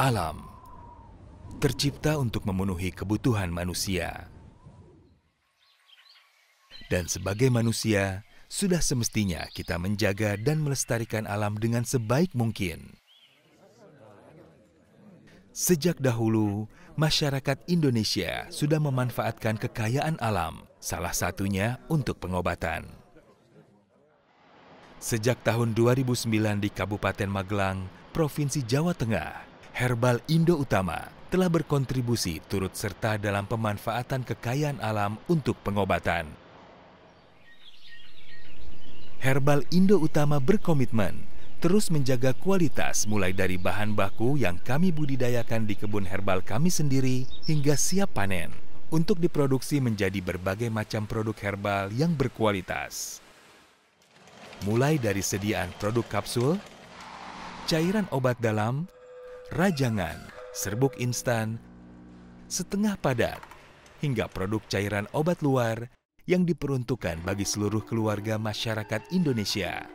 Alam tercipta untuk memenuhi kebutuhan manusia. Dan sebagai manusia, sudah semestinya kita menjaga dan melestarikan alam dengan sebaik mungkin. Sejak dahulu, masyarakat Indonesia sudah memanfaatkan kekayaan alam, salah satunya untuk pengobatan. Sejak tahun 2009 di Kabupaten Magelang, Provinsi Jawa Tengah, Herbal Indo Utama telah berkontribusi turut serta dalam pemanfaatan kekayaan alam untuk pengobatan. Herbal Indo Utama berkomitmen terus menjaga kualitas mulai dari bahan baku yang kami budidayakan di kebun herbal kami sendiri hingga siap panen untuk diproduksi menjadi berbagai macam produk herbal yang berkualitas. Mulai dari sediaan produk kapsul, cairan obat dalam, rajangan, serbuk instan, setengah padat, hingga produk cairan obat luar yang diperuntukkan bagi seluruh keluarga masyarakat Indonesia.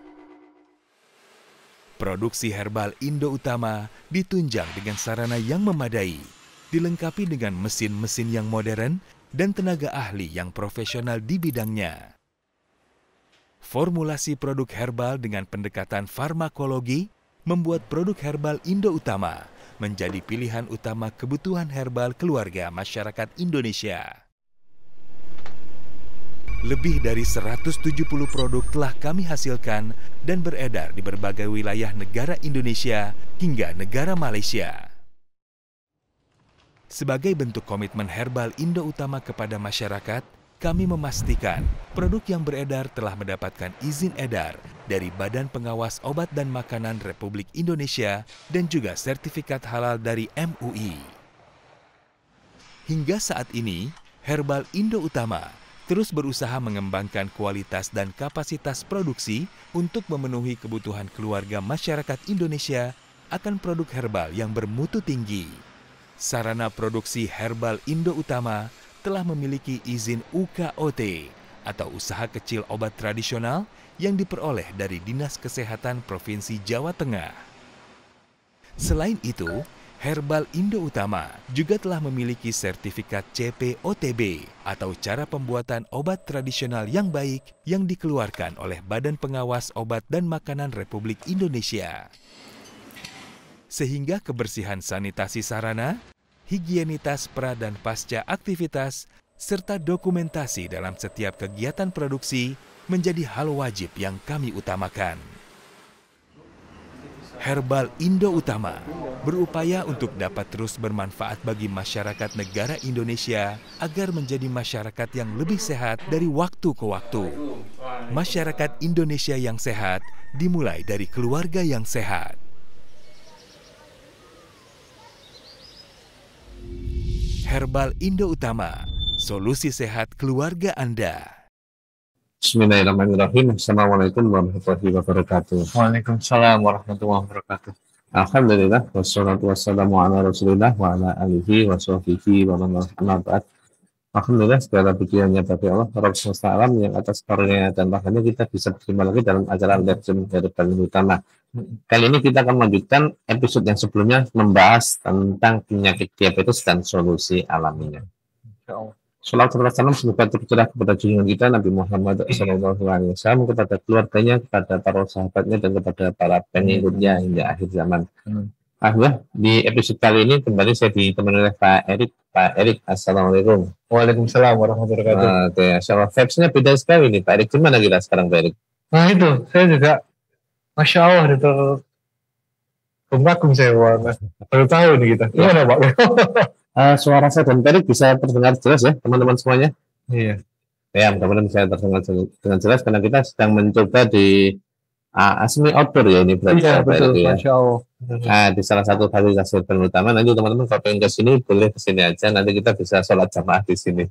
Produksi Herbal Indo Utama ditunjang dengan sarana yang memadai, dilengkapi dengan mesin-mesin yang modern dan tenaga ahli yang profesional di bidangnya. Formulasi produk herbal dengan pendekatan farmakologi membuat produk Herbal Indo Utama menjadi pilihan utama kebutuhan herbal keluarga masyarakat Indonesia. Lebih dari 170 produk telah kami hasilkan dan beredar di berbagai wilayah negara Indonesia hingga negara Malaysia. Sebagai bentuk komitmen Herbal Indo Utama kepada masyarakat, kami memastikan produk yang beredar telah mendapatkan izin edar dari Badan Pengawas Obat dan Makanan Republik Indonesia dan juga sertifikat halal dari MUI. Hingga saat ini, Herbal Indo Utama terus berusaha mengembangkan kualitas dan kapasitas produksi untuk memenuhi kebutuhan keluarga masyarakat Indonesia akan produk herbal yang bermutu tinggi. Sarana produksi Herbal Indo Utama telah memiliki izin UKOT atau Usaha Kecil Obat Tradisional yang diperoleh dari Dinas Kesehatan Provinsi Jawa Tengah. Selain itu, Herbal Indo Utama juga telah memiliki sertifikat CPOTB atau cara pembuatan obat tradisional yang baik yang dikeluarkan oleh Badan Pengawas Obat dan Makanan Republik Indonesia. Sehingga kebersihan sanitasi sarana, higienitas pra dan pasca aktivitas, serta dokumentasi dalam setiap kegiatan produksi menjadi hal wajib yang kami utamakan. Herbal Indo Utama berupaya untuk dapat terus bermanfaat bagi masyarakat negara Indonesia agar menjadi masyarakat yang lebih sehat dari waktu ke waktu. Masyarakat Indonesia yang sehat dimulai dari keluarga yang sehat. Herbal Indo Utama, solusi sehat keluarga Anda. Bismillahirrahmanirrahim. Assalamualaikum warahmatullahi wabarakatuh. Waalaikumsalam warahmatullahi wabarakatuh. Alhamdulillah, wassalatu wassalamu ala rasulillah wa ala alihi wa sahbihi wa man walah. Alhamdulillah, segala pujiannya bagi Allah Rabb semesta alam yang atas karunia dan rahmatnya kita bisa berjumpa lagi dalam acara Legend Herbal Indo Utama. Kali ini kita akan melanjutkan episode yang sebelumnya membahas tentang penyakit diabetes dan solusi alaminya. Salawat dan salam semoga tercurah kepada junjungan kita Nabi Muhammad SAW, kepada keluarganya, kepada para sahabatnya, dan kepada para pengikutnya hingga akhir zaman. Alhamdulillah, di episode kali ini kembali saya ditemani oleh Pak Erik. Pak Erik, Assalamualaikum. Waalaikumsalam warahmatullahi wabarakatuh. Oke, insyaallah vibes-nya beda sekali nih Pak Erik. Gimana kita sekarang Pak Erik? Nah itu, saya juga Masya Allah itu kagum saya baru tahu nih kita. Gimana Pak? Suara saya dan Pak Erik bisa terdengar jelas ya teman-teman semuanya? Iya. Ya, mudah-mudahan bisa terdengar dengan jelas karena kita sedang mencoba di Asmi Outdoor ya ini berarti. Iya, betul, ya. Masya Allah. Di salah satu fasilitas herbal utama, nanti teman-teman kalau pengen ke sini boleh ke sini aja, nanti kita bisa sholat jamaah di sini.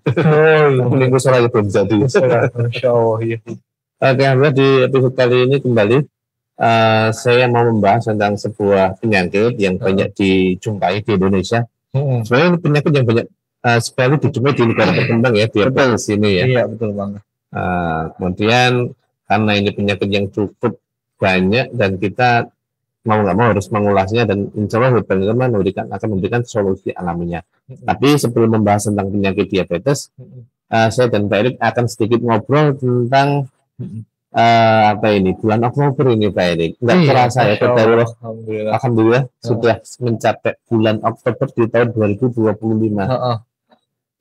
Minggu sholat belum jadi. Masya Allah, iya. Oke, alhamdulillah di episode kali ini kembali saya mau membahas tentang sebuah penyakit yang banyak dijumpai di Indonesia. Sebenarnya penyakit yang banyak sekali dijumpai di negara berkembang ya, diabetes ini ya. Iya, betul banget. Kemudian karena ini penyakit yang cukup banyak dan kita mau nggak mau harus mengulasnya dan insya Allah herbal itu akan memberikan solusi alaminya. Tapi sebelum membahas tentang penyakit diabetes, saya dan Pak Erik akan sedikit ngobrol tentang apa ini bulan Oktober ini Pak Erik. Nggak terasa ya, Alhamdulillah sudah mencapai bulan Oktober di tahun 2025.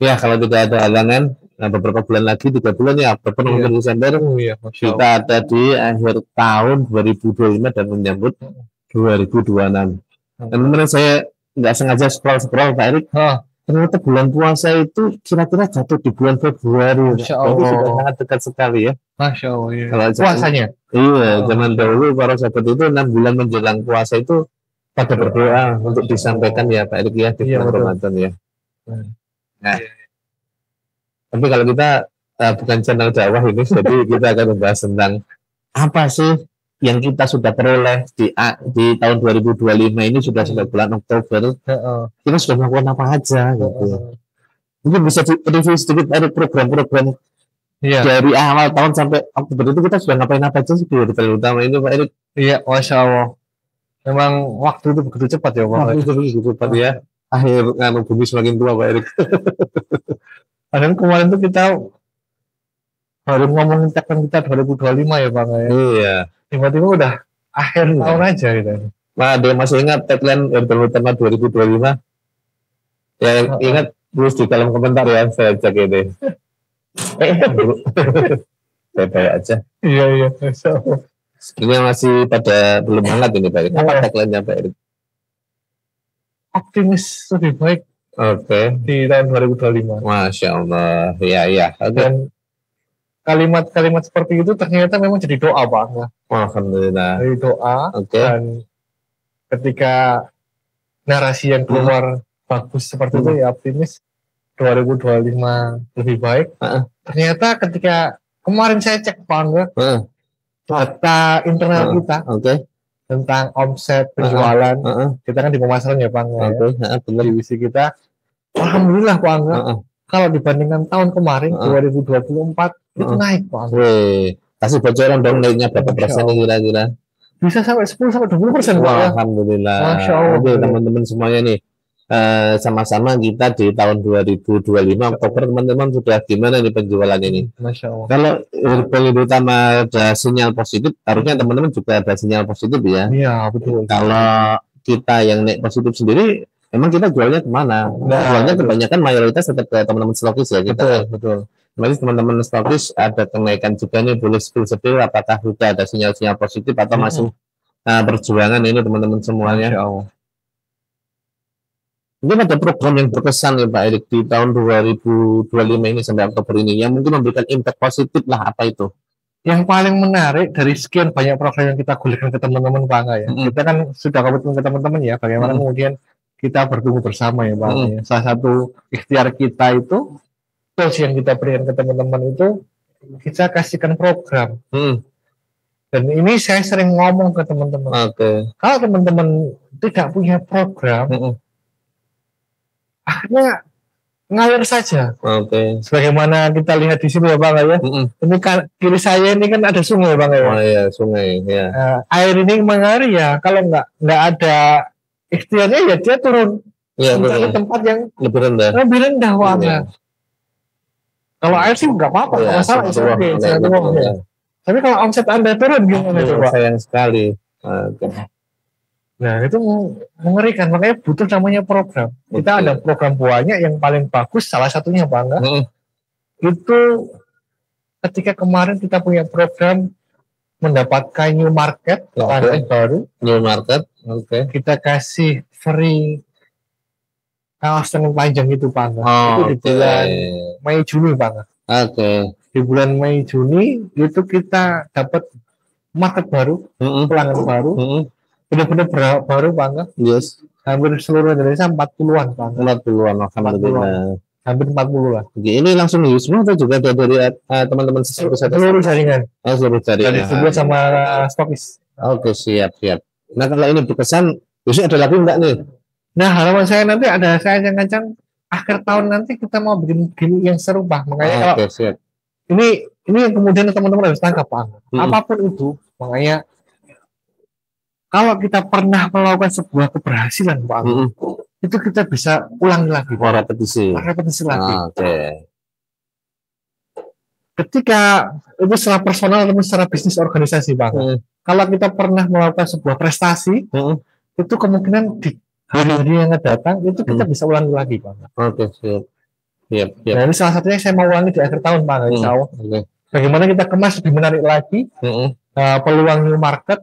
Ya kalau tidak ada halangan, beberapa bulan lagi, 3 bulan ya, Oktober, November, Desember, kita ada di akhir tahun 2025 dan menyambut 2026. Dan kemudian saya nggak sengaja scroll Pak Erik, ternyata bulan puasa itu kira-kira jatuh di bulan Februari. Masya Allah. Itu sudah sangat dekat sekali ya. Masya Allah. Iya. Kalau puasanya? Iya, zaman dahulu para sahabat itu 6 bulan menjelang puasa itu pada berdoa untuk disampaikan ya Pak Erik ya di bulan Ramadan ya. Nah, tapi kalau kita bukan channel dakwah ini, jadi kita akan membahas tentang apa sih yang kita sudah peroleh di tahun 2025 ini sudah sampai bulan Oktober. Kita sudah melakukan apa aja gitu. Mungkin bisa review sedikit dari program-program dari awal tahun sampai Oktober itu kita sudah ngapain apa aja sih di Herbal Utama ini Pak Erik? Iya, Masya Allah. Memang waktu itu begitu cepat ya Pak. Waktu itu begitu cepat ya. Akhir bumi semakin tua Pak Erik. Padahal kemarin tuh kita baru ngomongin tagline kita 2025 ya Bang ya. Iya. Tiba-tiba udah akhir tahun aja gitu. Nah, ada yang masih ingat tagline Herbal Utama 2025? Ya ingat terus di kolom komentar ya, saya cek ini. Baik aja. Iya. Ini masih pada belum hangat ini Pak Erik. Apa tagline-nya Pak Erik? Optimis lebih baik. Oke. Di tahun 2025. Masya Allah. Iya. Dan kalimat-kalimat seperti itu ternyata memang jadi doa Pak. Alhamdulillah. Jadi doa. Dan ketika narasi yang keluar bagus seperti itu ya optimis 2025 lebih baik. Ternyata ketika kemarin saya cek Pak data internal kita. Tentang omset penjualan, kita kan di pemasaran ya Bang divisi kita, alhamdulillah Pak Angga, kalau dibandingkan tahun kemarin 2024 itu naik Pak Angga. Kasih bocoran dong naiknya berapa persen kira-kira? Bisa sampai 10-20% Pak. Alhamdulillah. Masya Allah. Oke teman-teman semuanya nih, sama-sama kita di tahun 2025 Oktober teman-teman sudah gimana nih penjualannya nih? Masya Allah. Kalau Herbal Utama ada sinyal positif, harusnya teman-teman juga ada sinyal positif ya. Iya betul. Kalau kita yang naik positif sendiri, emang kita jualnya kemana? Jualnya kebanyakan mayoritas tetap ke teman-teman stokis ya kita. Betul. Berarti teman-teman stokis ada kenaikan juga nih, boleh spill apakah sudah ada sinyal-sinyal positif atau masih perjuangan ini teman-teman semuanya. Masya Allah. Mungkin ada program yang berkesan ya Pak Erik di tahun 2025 ini sampai Oktober ini yang mungkin memberikan impact positif lah, apa itu? Yang paling menarik dari sekian banyak program yang kita gulirkan ke teman-teman Pak Angga ya. Kita kan sudah komitmen ke teman-teman ya, bagaimana kemudian kita bertumbuh bersama ya Pak Angga ya. Salah satu ikhtiar kita itu, tools yang kita berikan ke teman-teman itu, kita kasihkan program. Dan ini saya sering ngomong ke teman-teman. Kalau teman-teman tidak punya program, akhirnya ngalir saja. Sebagaimana kita lihat di sini ya Bang ya. Ini kan kiri saya ini kan ada sungai Bang ya. Oh iya, sungai ya. Air ini mengalir ya, kalau nggak ada ikhtiarnya ya dia turun. Mencari tempat yang lebih rendah Bang ya. Kalau air sih nggak apa-apa, nggak masalah. Tapi kalau omset Anda turun gimana coba? Sayang sekali. Nah itu mengerikan, makanya butuh namanya program. Kita ada program banyak, yang paling bagus salah satunya Pak Angga, itu ketika kemarin kita punya program mendapatkan new market, baru new market, kita kasih free kaos tangan panjang itu Pak Angga. Itu di bulan Mei Juni Pak Angga. Di bulan Mei Juni itu kita dapat market baru, pelanggan baru. Benar-benar baru Pak Angga. Yes. Hampir seluruh Indonesia 40-an Pak Angga. 40-an, alhamdulillah. Hampir 40 lah. Oke, ini langsung di semua atau juga dari teman-teman seluruh jaringan? Seluruh jaringan. Dari sebuah sama stokis. Oke, siap. Nah kalau ini berkesan, besok ada lagi enggak nih? Nah harapan saya nanti ada, saya ancang-ancang akhir tahun nanti kita mau bikin yang serupa. Makanya kalau siap. Ini yang kemudian teman-teman harus tangkap Pak Angga. Apapun itu, makanya kalau kita pernah melakukan sebuah keberhasilan Pak, itu kita bisa ulangi lagi, repetisi lagi. Oke. Ketika itu secara personal ataupun secara bisnis organisasi Pak, kalau kita pernah melakukan sebuah prestasi, itu kemungkinan di hari-hari yang akan datang itu kita bisa ulangi lagi Pak. Oke, siap. Nah, ini salah satunya saya mau ulangi di akhir tahun Pak, insya Allah. Bagaimana kita kemas lebih menarik lagi peluang new market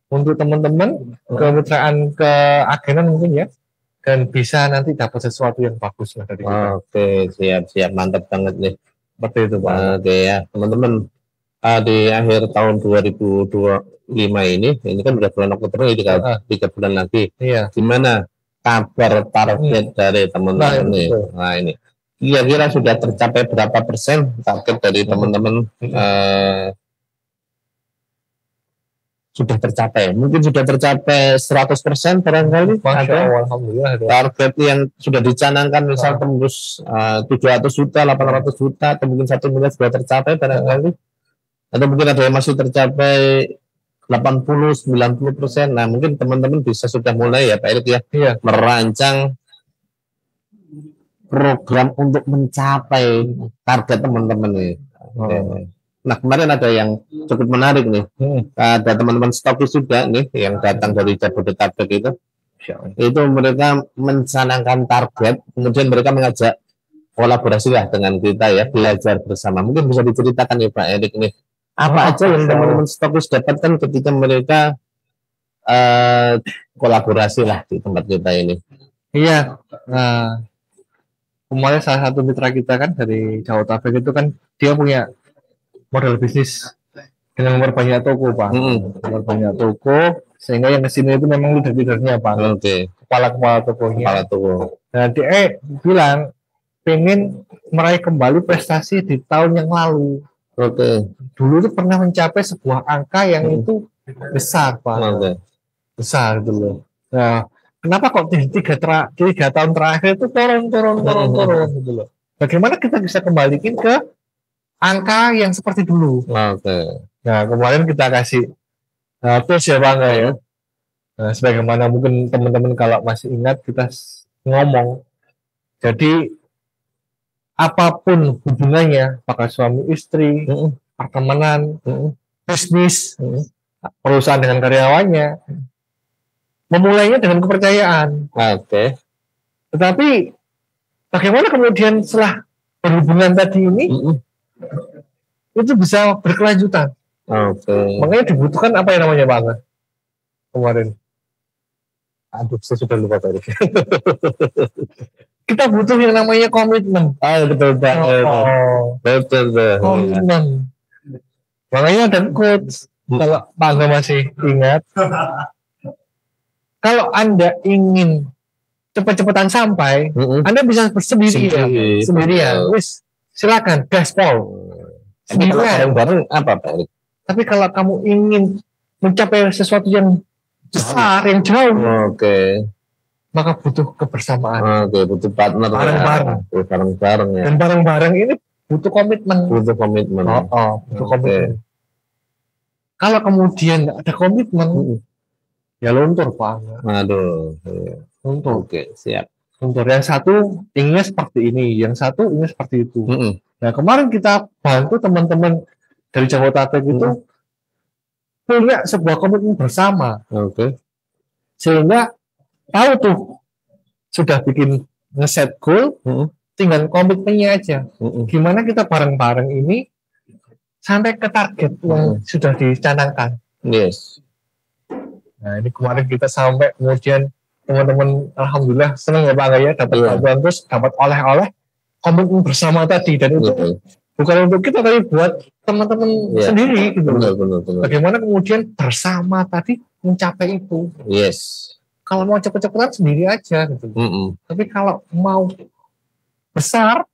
untuk teman-teman, kemitraan, keagenan mungkin ya, dan bisa nanti dapat sesuatu yang bagus lah dari kita. Oke, siap, mantap banget nih. Seperti itu Pak. Oke ya, teman-teman, di akhir tahun 2025 ini kan udah bulan Oktober ini, 3 bulan lagi. Iya. Gimana kabar target dari teman-teman nih? Nah ini, kira-kira sudah tercapai berapa persen target dari teman-teman? Sudah tercapai, mungkin sudah tercapai 100% barangkali. Alhamdulillah. Target yang sudah dicanangkan misal tembus 700 juta, 800 juta, atau mungkin 1 miliar sudah tercapai barangkali, atau mungkin ada yang masih tercapai 80-90%. Nah mungkin teman-teman bisa sudah mulai ya Pak Erik ya, merancang program untuk mencapai target teman-teman nih. Nah kemarin ada yang cukup menarik nih, ada teman-teman stokis juga nih yang datang dari Jabodetabek itu mereka mencanangkan target, kemudian mereka mengajak kolaborasi lah dengan kita ya, belajar bersama. Mungkin bisa diceritakan ya Pak Erik nih, apa aja yang teman-teman stokis dapatkan ketika mereka kolaborasi lah di tempat kita ini. Iya, kemarin salah satu mitra kita kan dari Jabodetabek itu kan dia punya model bisnis dengan memperbanyak toko Pak, memperbanyak toko sehingga yang kesini itu memang leader-leadernya Pak, kepala-kepala tokonya. Nah dia bilang pengen meraih kembali prestasi di tahun yang lalu. Dulu itu pernah mencapai sebuah angka yang itu besar Pak, besar dulu. Nah kenapa kok di 3 tahun terakhir itu turun gitu loh? Bagaimana kita bisa kembalikan ke angka yang seperti dulu? Nah kemarin kita kasih terus ya Bang ya. Nah, sebagaimana mungkin teman-teman kalau masih ingat kita ngomong, jadi apapun hubungannya, apakah suami istri, pertemanan, bisnis, perusahaan dengan karyawannya, memulainya dengan kepercayaan. Tetapi bagaimana kemudian setelah berhubungan tadi ini itu bisa berkelanjutan. Makanya dibutuhkan apa yang namanya Bang kemarin? Aduh, saya sudah lupa tadi. Kita butuh yang namanya komitmen. Betul. Komitmen. Makanya ada quotes, kalau Bang masih ingat, kalau Anda ingin cepat-cepatan sampai, Anda bisa sendirian. Wis, silakan gaspol. Bareng apa Pak Erik? Tapi kalau kamu ingin mencapai sesuatu yang besar, yang jauh, maka butuh kebersamaan. Butuh partner. Bareng-bareng ya. Dan bareng-bareng ini butuh komitmen. Butuh komitmen. Kalau kemudian ada komitmen, ya luntur Pak. Luntur. Siap. Luntur. Yang satu inginnya seperti ini, yang satu inginnya seperti itu. Nah kemarin kita bantu teman-teman dari Jabodetabek itu punya sebuah komitmen bersama. Sehingga tahu tuh sudah bikin ngeset goal, tinggal komitmennya aja. Gimana kita bareng-bareng ini sampai ke target yang sudah dicanangkan. Nah ini kemarin kita sampai, kemudian teman-teman alhamdulillah senang ya Pak ya, dapat bantuan, terus dapat oleh-oleh komitmen bersama tadi, dan itu bukan untuk kita tapi buat teman-teman sendiri gitu. Bagaimana kemudian bersama tadi mencapai itu. Kalau mau cepet-cepetan sendiri aja gitu. Tapi kalau mau besar,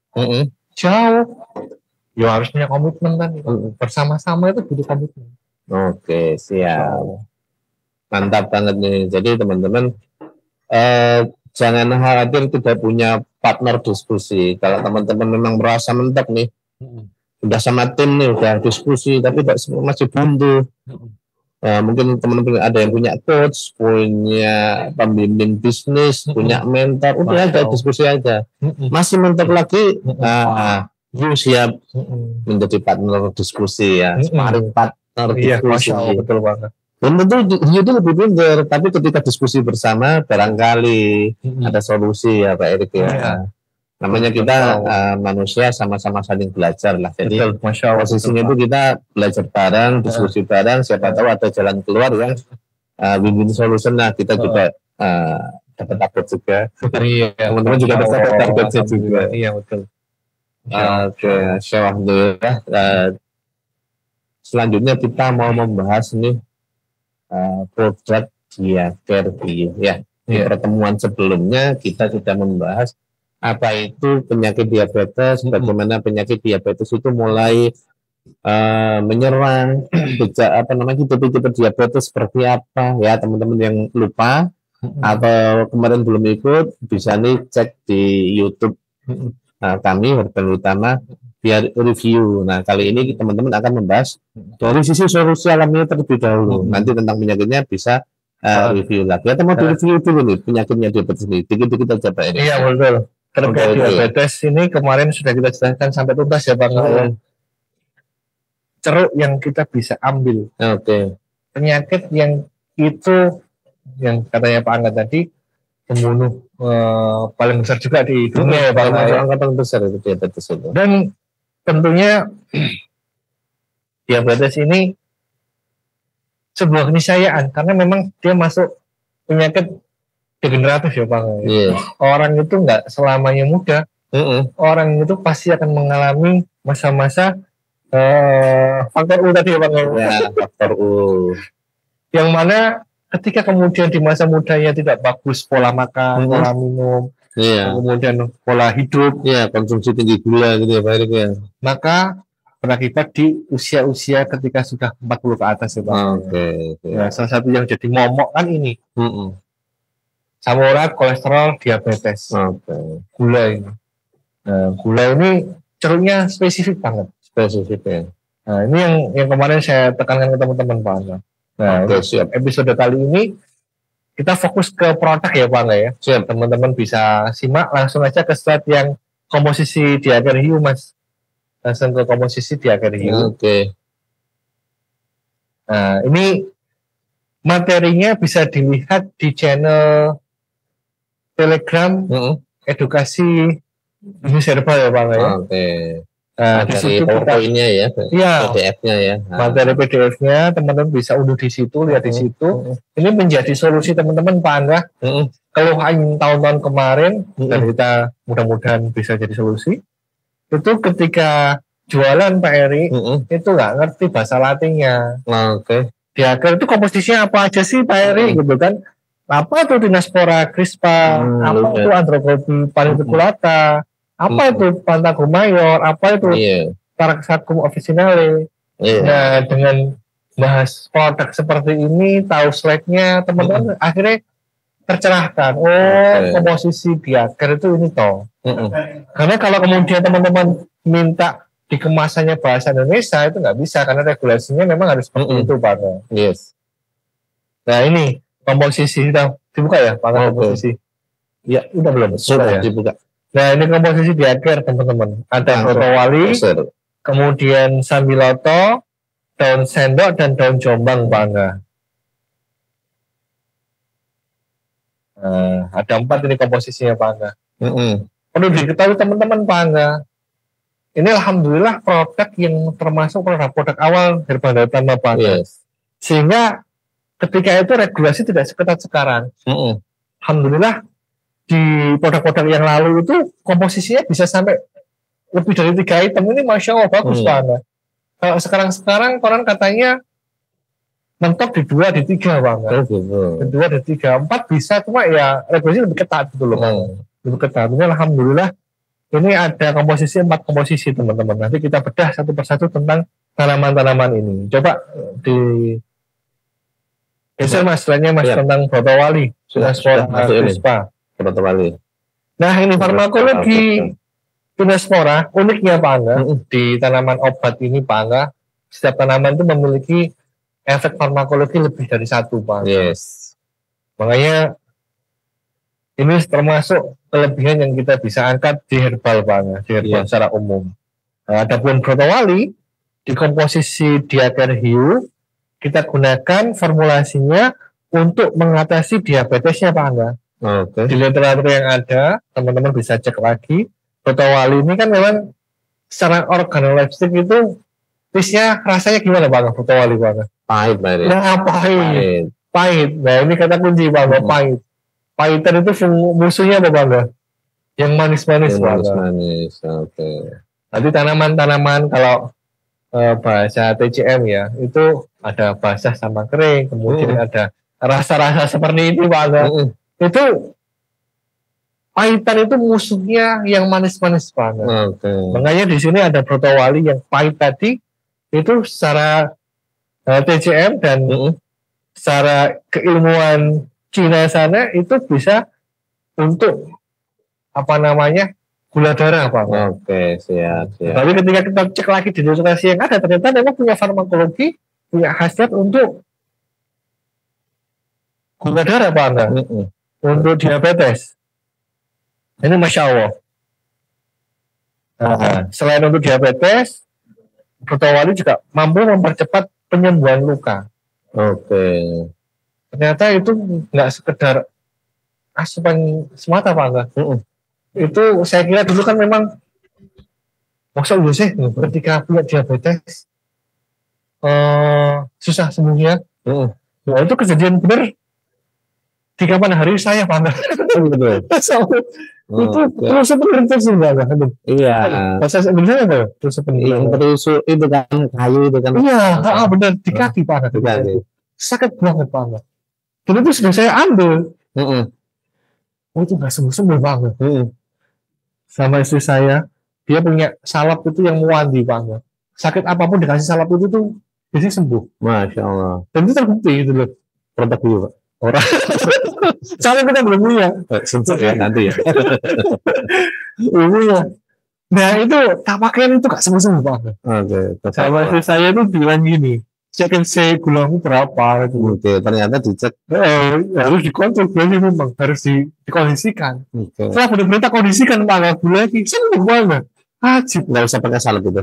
jauh, ya harus punya komitmen kan. Bersama-sama itu butuh komitmen. Siap. Mantap banget nih. Jadi teman-teman jangan khawatir tidak punya partner diskusi. Kalau teman-teman memang merasa mentok nih, udah sama tim nih, udah diskusi, tapi masih buntu. mungkin teman-teman ada yang punya coach, punya pembimbing bisnis, punya mentor, udah aja diskusi aja. Masih mentok lagi, you siap menjadi partner diskusi ya, sparring partner diskusi. Masya Allah, betul banget. Dan tentu you itu lebih pintar, tapi ketika diskusi bersama barangkali ada solusi ya Pak Erik ya. Namanya kita manusia sama-sama saling belajar lah. Jadi posisinya itu kita belajar bareng, diskusi bareng. Siapa tahu ada jalan keluar yang win-win solution lah. Kita juga dapat target juga. Teman-teman juga dapat targetnya juga. Iya betul. Oke, alhamdulillah. Selanjutnya kita mau membahas nih produk Diaker ya. Di pertemuan sebelumnya kita sudah membahas apa itu penyakit diabetes, bagaimana penyakit diabetes itu mulai menyerang, tipe-tipe diabetes seperti apa ya teman-teman yang lupa atau kemarin belum ikut bisa nih cek di YouTube kami Herbal Utama biar review. Nah kali ini teman-teman akan membahas dari sisi solusi alamiah terlebih dahulu. Nanti tentang penyakitnya bisa review lagi. Kita mau review dulu nih penyakitnya diabetes ini. Dikit-dikit aja Pak ini. Iya betul. Terkait diabetes ini kemarin sudah kita jelaskan sampai tuntas ya Bang. Ceruk yang kita bisa ambil. Penyakit yang itu yang katanya Pak Angga tadi pembunuh paling besar juga di dunia ya Bang. Angka paling besar itu diabetes itu. Dan tentunya diabetes ini sebuah keniscayaan karena memang dia masuk penyakit degeneratif ya Bang. Orang itu nggak selamanya muda. Orang itu pasti akan mengalami masa-masa faktor U tadi ya Bang. Ya, faktor U. Yang mana ketika kemudian di masa mudanya tidak bagus pola makan, pola minum, kemudian pola hidup, konsumsi tinggi gula gitu ya Pak Erik ya. Maka berakibat di usia-usia ketika sudah 40 ke atas ya Bang. Ya, salah satu yang jadi momok kan ini. Asam urat, kolesterol, diabetes, gula ini. Nah, gula ini ceruknya spesifik banget. Spesifik ya. Nah, ini yang kemarin saya tekankan ke teman-teman Pak Angga. Nah, episode kali ini kita fokus ke produk ya Pak Angga ya. Teman-teman bisa simak langsung aja ke slide yang komposisi Diaker Hiu Mas. Langsung ke komposisi Diaker Hiu. Nah, ini materinya bisa dilihat di channel Telegram edukasi bisnis herbal ya Bang ya. Nah, di situ PowerPoint-nya ya, PDF-nya ya. Materi PDF-nya teman-teman bisa unduh di situ, lihat di situ. Ini menjadi solusi teman-teman Pak Angga. Keluhan tahun-tahun kemarin dan kita mudah-mudahan bisa jadi solusi. Itu ketika jualan Pak Eri itu nggak ngerti bahasa Latinnya. Diaker itu komposisinya apa aja sih Pak Eri gitu kan? Apa itu Dinospora crispa, apa itu Andropopi paniculata, apa itu Pantagrumayor, apa itu Taraxacum officinale. Nah, dengan bahas produk seperti ini, tahu slide-nya, teman-teman akhirnya tercerahkan. Komposisi Diaker itu ini toh. Karena kalau kemudian teman-teman minta di kemasannya bahasa Indonesia itu nggak bisa karena regulasinya memang harus seperti itu Pak. Nah ini komposisi sudah dibuka ya Pak komposisi. Ya udah belum? Sudah dibuka. Nah ini komposisi Diaker teman-teman. Ada Protowali, kemudian Sambiloto, daun sendok dan daun jombang Pak Angga. Ada 4 ini komposisinya Pak Angga. Perlu diketahui teman-teman Pak Angga. Ini alhamdulillah produk yang termasuk produk-produk awal Herbal Utama Pak Angga. Sehingga ketika itu regulasi tidak seketat sekarang. Alhamdulillah di produk-produk yang lalu itu komposisinya bisa sampai lebih dari 3 item. Ini Masya Allah bagus Pak Angga. Kalau sekarang orang katanya mentok di 2, di 3 Bang. Di 2, di 3, 4 bisa, cuma ya regulasi lebih ketat gitu loh. Lebih ketat. Ini alhamdulillah ini ada komposisi 4 komposisi teman-teman. Nanti kita bedah satu persatu tentang tanaman-tanaman ini. Coba di geser Mas, lainnya Mas tentang Protowali. Sudah crispa. Protowali. Nah ini farmakologi Dinospora uniknya Pak Angga. Di tanaman obat ini Pak Angga, setiap tanaman itu memiliki efek farmakologi lebih dari satu, Pak. Yes. Makanya ini termasuk kelebihan yang kita bisa angkat di herbal, Pak, di herbal secara umum. Nah, adapun brotowali di komposisi diaker hiu kita gunakan formulasinya untuk mengatasi diabetesnya, Pak Angga. Oke. Di literatur yang ada, teman-teman bisa cek lagi. Brotowali ini kan memang secara organoleptik itu taste-nya rasanya gimana, Pak Angga? Brotowali, Pak Angga? Pahit, Pak. Nah, pahit. Nah, ini kata kunci, Pak Angga, pahit. Pahitan itu musuhnya apa, Pak Angga? Yang manis-manis, Pak Angga. Manis, oke. Nanti tanaman-tanaman kalau bahasa TCM ya, itu ada basah sama kering, kemudian ada rasa-rasa seperti itu, Pak Angga. Itu pahitan itu musuhnya yang manis-manis, Pak Angga. Makanya di sini ada brotowali yang pahit tadi, itu secara TCM dan secara keilmuan Cina sana itu bisa untuk gula darah, Pak. Oke, siap. Tapi ketika kita cek lagi di literasi yang ada, ternyata memang punya farmakologi, punya khasiat untuk gula darah, Pak Angga. Untuk diabetes. Ini Masya Allah. Nah, selain untuk diabetes, brotowali juga mampu mempercepat penyembuhan luka. Oke. Ternyata itu nggak sekedar asupan semata, Pak Angga. Itu saya kira dulu kan memang maksud sih ketika punya diabetes susah sembuhnya. Nah, itu kejadian benar di kapan hari saya, Pak Angga. Itu terus terus enggak. Iya. Bahasa Indonesia apa? Terus itu kan kayu itu kan. Iya, benar di kaki, Pak Angga. Sakit banget, Pak Angga. Dan itu sudah saya ambil. Itu nggak sembuh-sembuh, Pak Angga. Sama istri saya, dia punya salep itu yang muadi, Pak Angga. Sakit apapun dikasih salep itu tuh biasanya sembuh. Masya Allah. Dan itu terbukti itu loh. Produk dulu, Pak. Orang. Soalnya kita belum punya. Sensor ya nanti ya. Belum punya. Nah itu tak pakaian itu gak sembuh-sembuh, Pak Angga. Oke. Sama istri saya itu bilang gini, cek gulamu berapa gitu. Oke, ternyata dicek. Harus dikontrol gulanya memang harus dikondisikan. Setelah benar-benar kondisikan Pak Angga, gula lagi sembuh banget. Ajib. Nggak usah pakai salep itu.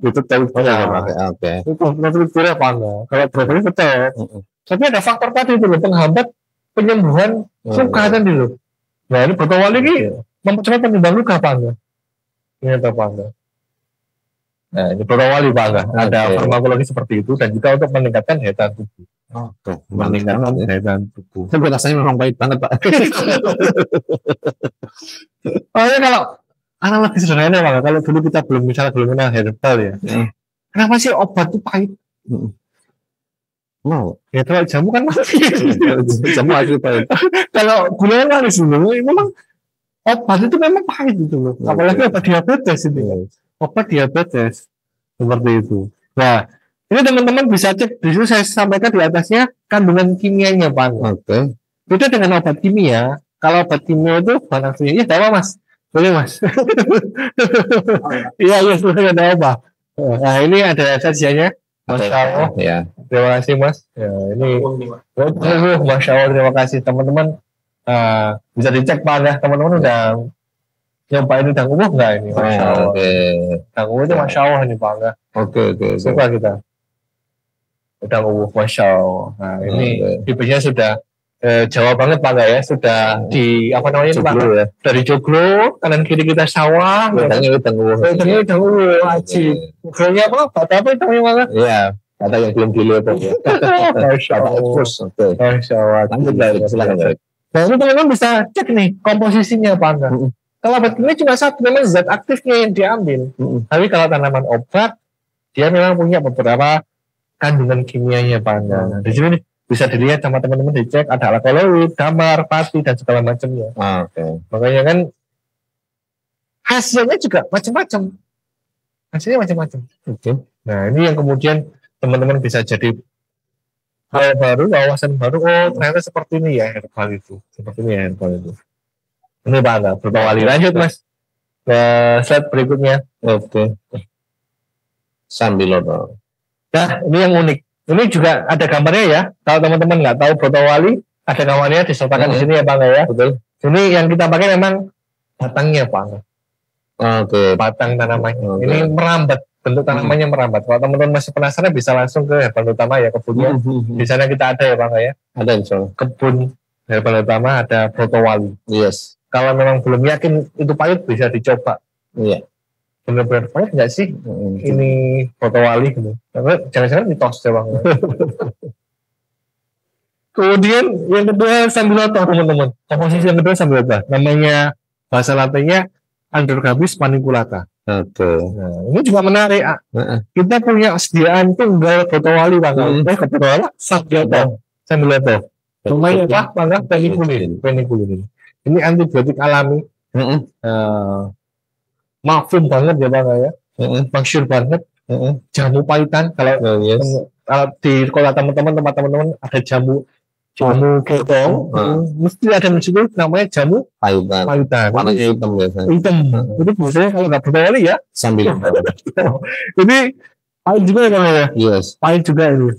Itu tahu pakai. Oke. Itu strukturnya Pak Angga. Kalau berapa tetap. Tapi ada faktor tadi itu loh, penghambat penyembuhan luka tadi loh. Nah ini brotowali ini mempercepat penyembuhan luka, Pak Angga. Ini Pak Angga. Nah, ini brotowali, Pak Angga. Ada farmakologi seperti itu dan juga untuk meningkatkan daya tahan tubuh. Meningkatkan daya tahan tubuh. Tapi rasanya memang pahit banget, Pak. Kalau analogi sederhana, Pak Angga, kalau dulu kita belum kenal herbal ya. Kenapa sih obat itu pahit? Mau. Ya kalau jamu kan manis. Jamu asli pahit. Kalau gula manis dulu, memang obat itu memang pahit gitu loh. Apalagi obat diabetes ini. Obat diabetes seperti itu. Nah, ini teman-teman bisa cek. Di situ saya sampaikan di atasnya kandungan kimianya, Pak. Oke. Beda dengan obat kimia. Kalau obat kimia itu bahan aktifnya, ya Mas. Boleh, Mas. Iya, boleh ada apa? Nah, ini ada sajiannya. Masya Allah. Ya. Terima kasih, Mas. Ya, ini Masya Allah, terima kasih teman-teman. Bisa dicek, Pak, ya. Teman-teman udah nyobain udang uwuh nggak ini? Masya Allah. Udang uwuh itu Masya Allah ini, Pak. Oke. Suka kita. Udang uwuh, Masya Allah. Nah, ini bibitnya sudah Jawa banget, Pak, ya. Sudah di apa namanya Pak? Ya. Dari joglo, kanan kiri kita sawah. Udangnya udang uwuh. Udangnya udang uwuh, wajib. Udangnya apa? Bata apa itu namanya? Iya. Kata yang belum dilihat ya. Masya Allah. Masya Allah. Lanjut lagi, silakan. Nah, ini teman-teman bisa cek nih komposisinya, Pak. Kalau obat kimia cuma satu, memang zat aktifnya yang diambil. Tapi kalau tanaman obat, dia memang punya beberapa kandungan kimianya, Pak. Nah, di sini bisa dilihat sama teman-teman, dicek ada alkaloid, damar, pati, dan segala macamnya. Makanya kan hasilnya juga macam-macam. Hasilnya macam-macam. Nah, ini yang kemudian teman-teman bisa jadi hal baru, wawasan baru. Oh, ternyata seperti ini ya herbal itu. Seperti ini ya herbal itu. Ini Pak Angga, brotowali. Lanjut, Mas. Ke slide berikutnya. Oke. Sambil loh. Nah, ini yang unik. Ini juga ada gambarnya ya. Kalau teman-teman nggak tahu Broto Wali, ada gambarnya disertakan di sini ya Bang ya. Betul. Ini yang kita pakai memang batangnya Bang. Oke. Batang tanamannya. Oke. Ini merambat, bentuk tanamannya merambat. Kalau teman-teman masih penasaran bisa langsung ke Herbal Utama ya kebunnya. Di sana kita ada ya Bang ya. Ada misalnya. Kebun Herbal Utama ada Broto Wali. Yes. Kalau memang belum yakin itu pahit bisa dicoba. Iya. Benar-benar pahit nggak sih ini Broto Wali gitu. Karena jangan-jangan mitos ya Bang. Kemudian yang kedua Sambiloto teman-teman. Komposisi yang kedua Sambiloto. Namanya bahasa latinnya Androgabis paniculata. Oke. Nah, ini juga menarik. Kita punya sediaan tunggal Broto Wali Bang. Broto Wali Sambiloto. Namanya apa? Bang? Penikulin. Ini antibiotik alami. Mafum banget ya Bang ya. Masyhur banget. Jamu pahitan kalau di sekolah teman-teman, tempat teman-teman ada jamu getong, mesti ada di situ namanya jamu Pahitan. Warnanya hitam biasanya. Hitam. Itu biasanya kalau nggak Broto Wali ya. Sambil. Ini pahit juga ya Bang ya. Yes. Pahit juga ini.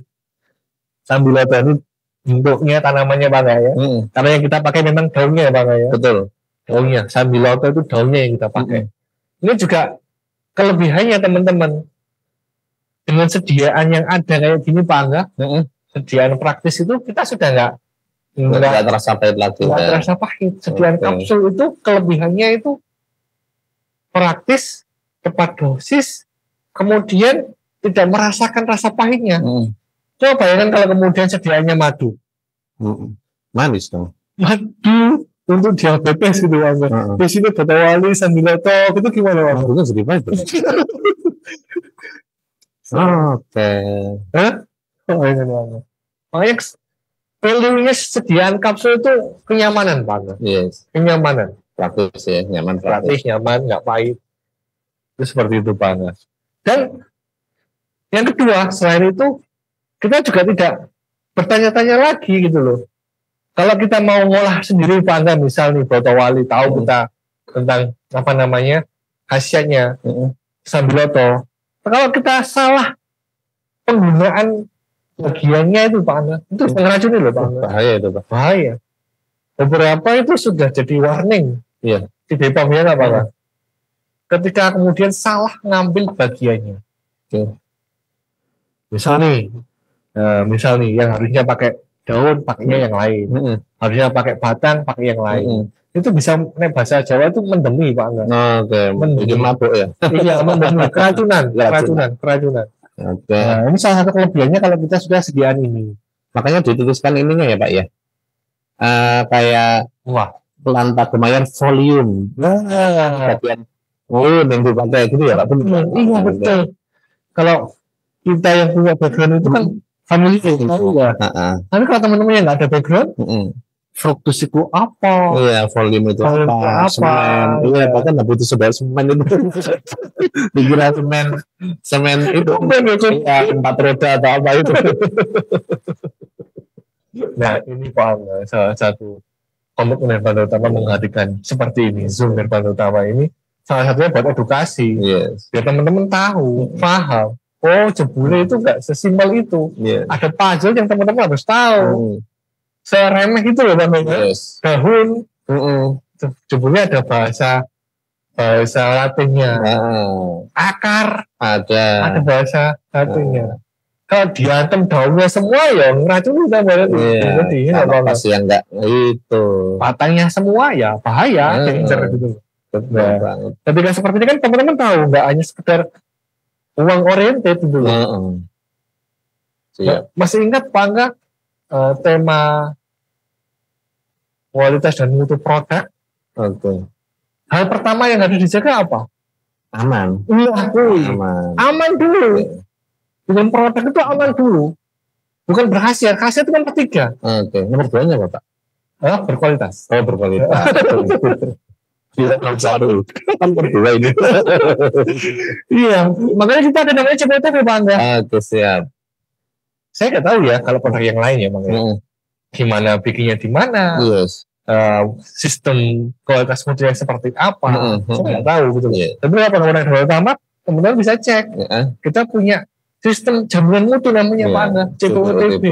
Sambiloto ini bentuknya tanamannya Bang ya. Karena yang kita pakai memang daunnya Bang ya. Betul. Daunnya. Sambiloto itu daunnya yang kita pakai. Ini juga kelebihannya teman-teman. Dengan sediaan yang ada kayak gini Pak Angga, sediaan praktis itu kita sudah nggak terasa pahit lagi. Nggak terasa pahit. Sediaan kapsul itu kelebihannya itu praktis, tepat dosis, kemudian tidak merasakan rasa pahitnya. Coba bayangkan kalau kemudian sediaannya madu. Manis dong. Madu untuk diabetes gitu Bang. Di sini Broto Wali, Sambiloto, itu gimana Bang? Madunya sedih pahit. Oke. Makanya value-nya sediaan kapsul itu kenyamanan Bang. Yes. Kenyamanan. Praktis ya, nyaman. Praktis, nyaman, nggak pahit. Itu seperti itu Bang. Dan yang kedua, selain itu, kita juga tidak bertanya-tanya lagi gitu loh. Kalau kita mau ngolah sendiri Bang, misal nih Broto Wali, tahu kita tentang apa namanya khasiatnya Sambiloto. Kalau kita salah penggunaan bagiannya itu Pak, itu ngeracuni loh Pak. Bahaya itu Pak. Bahaya. Beberapa itu sudah jadi warning. Iya. Di BPOM ya Pak. Ketika kemudian salah ngambil bagiannya. Misal nih, yang harusnya pakai daun pakainya yang lain, harusnya pakai batang pakai yang lain. Itu bisa bahasa Jawa itu mendemi Pak Angga. Oke. Bikin mabuk ya. Iya, mendemi keracunan. Oke. Nah, ini salah satu kelebihannya kalau kita sudah sediaan ini. Makanya dituliskan ininya ya Pak ya. Kayak pelan Pagemayar volume. Bagian volume yang dipakai gitu ya Pak. Iya betul. Kalau kita yang punya background itu kan family tahu ya. Tapi kalau teman-teman yang nggak ada background, fructus itu apa? Iya, volume itu apa? Semen. Iya, bahkan nggak butuh sebar semen itu. Dikira semen itu. Ya, 4 roda atau apa itu. Nah, ini Pak, salah satu komitmen Herbal Utama menghadirkan seperti ini, Zoom Herbal Utama ini. Salah satunya buat edukasi. Yes. Biar teman-teman tahu, paham. Oh, jebule itu nggak sesimpel itu. Ada puzzle yang teman-teman harus tahu. Seremeh itu loh Bang. Yes. Daun. Jebule ada bahasa latinnya. Akar. Ada bahasa latinnya. Kalau diantem daunnya semua ya ngeracuni kita banget. Kalau pasti yang enggak itu. Batangnya semua ya bahaya. Gitu. Nah, ketika seperti ini kan teman-teman tahu nggak hanya sekedar uang oriented dulu. Masih ingat Pak Angga tema kualitas dan mutu produk? Hal pertama yang harus dijaga apa? Aman. Aman dulu. Dengan produk itu aman dulu. Bukan berkhasiat. Khasiat itu kan ketiga. Nomor 2-nya apa Pak? Berkualitas. Berkualitas. Kita belum satu kan berdua ini. Iya, makanya kita ada namanya CPTV Pak Angga. Siap. Saya nggak tahu ya kalau produk yang lain ya Bang. Gimana bikinnya di mana? Yes. Sistem kualitas mutunya seperti apa? Saya nggak tahu gitu. Yeah. Tapi kalau produk Herbal Utama, teman-teman bisa cek. Kita punya sistem jaminan mutu namanya Pak Angga, CPOTB.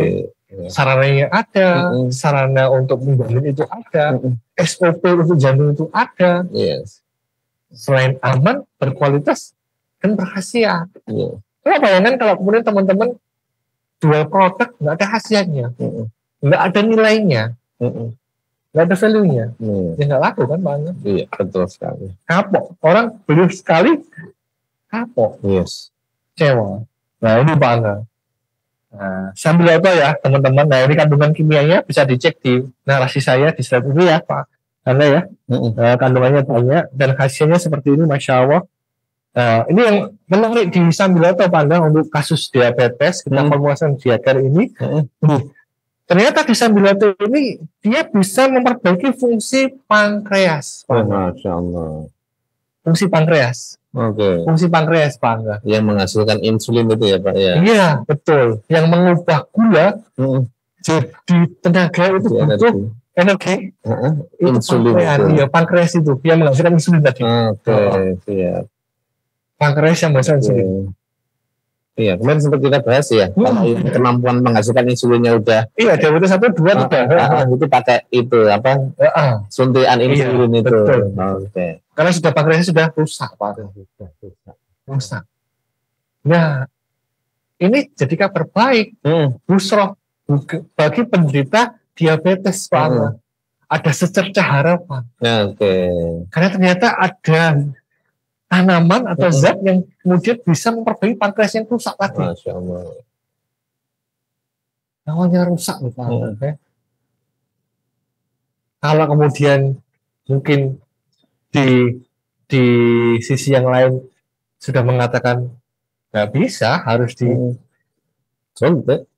Sarananya ada, sarana untuk menjamin itu ada, SOP untuk jamin itu ada. Selain aman, berkualitas, dan berkhasiat. Coba bayangkan kalau kemudian teman-teman jual produk nggak ada khasiatnya, nggak ada nilainya, nggak ada value-nya, ya nggak laku kan Pak Angga? Iya, betul sekali. Kapok, orang beli sekali, kapok, kecewa. Nah ini Pak Angga. Nah, sambil apa ya teman-teman, nah ini kandungan kimianya bisa dicek di narasi saya di slide ini ya Pak Angga ya. Kandungannya banyak dan khasiatnya seperti ini, Masya Allah. Nah, ini yang menarik di Sambiloto Pak Angga untuk kasus diabetes, kita formulasikan Diaker ini. Ternyata di Sambiloto ini dia bisa memperbaiki fungsi pankreas. Masya Allah. Fungsi pankreas. Fungsi pankreas Pak Angga. Yang menghasilkan insulin itu ya Pak ya. Iya betul. Yang mengubah gula jadi tenaga itu butuh energi. Insulin. Iya pankreas itu yang menghasilkan insulin tadi. Siap. Pankreas yang menghasilkan insulin. Iya, kemarin sempat kita bahas ya, kalau kemampuan menghasilkan insulinnya udah. Iya, diabetes 1, 2, 3. Itu pakai itu apa? Suntikan insulin itu. Betul. Karena sudah pankreasnya sudah rusak Pak. Rusak. Nah, ini jadi kabar baik. Busroh bagi penderita diabetes Pak. Ada secercah harapan. Karena ternyata ada tanaman atau zat yang kemudian bisa memperbaiki pankreas yang rusak tadi. Masya Allah. Awalnya rusak Pak. Kalau kemudian mungkin di sisi yang lain sudah mengatakan nggak bisa, harus di suntik.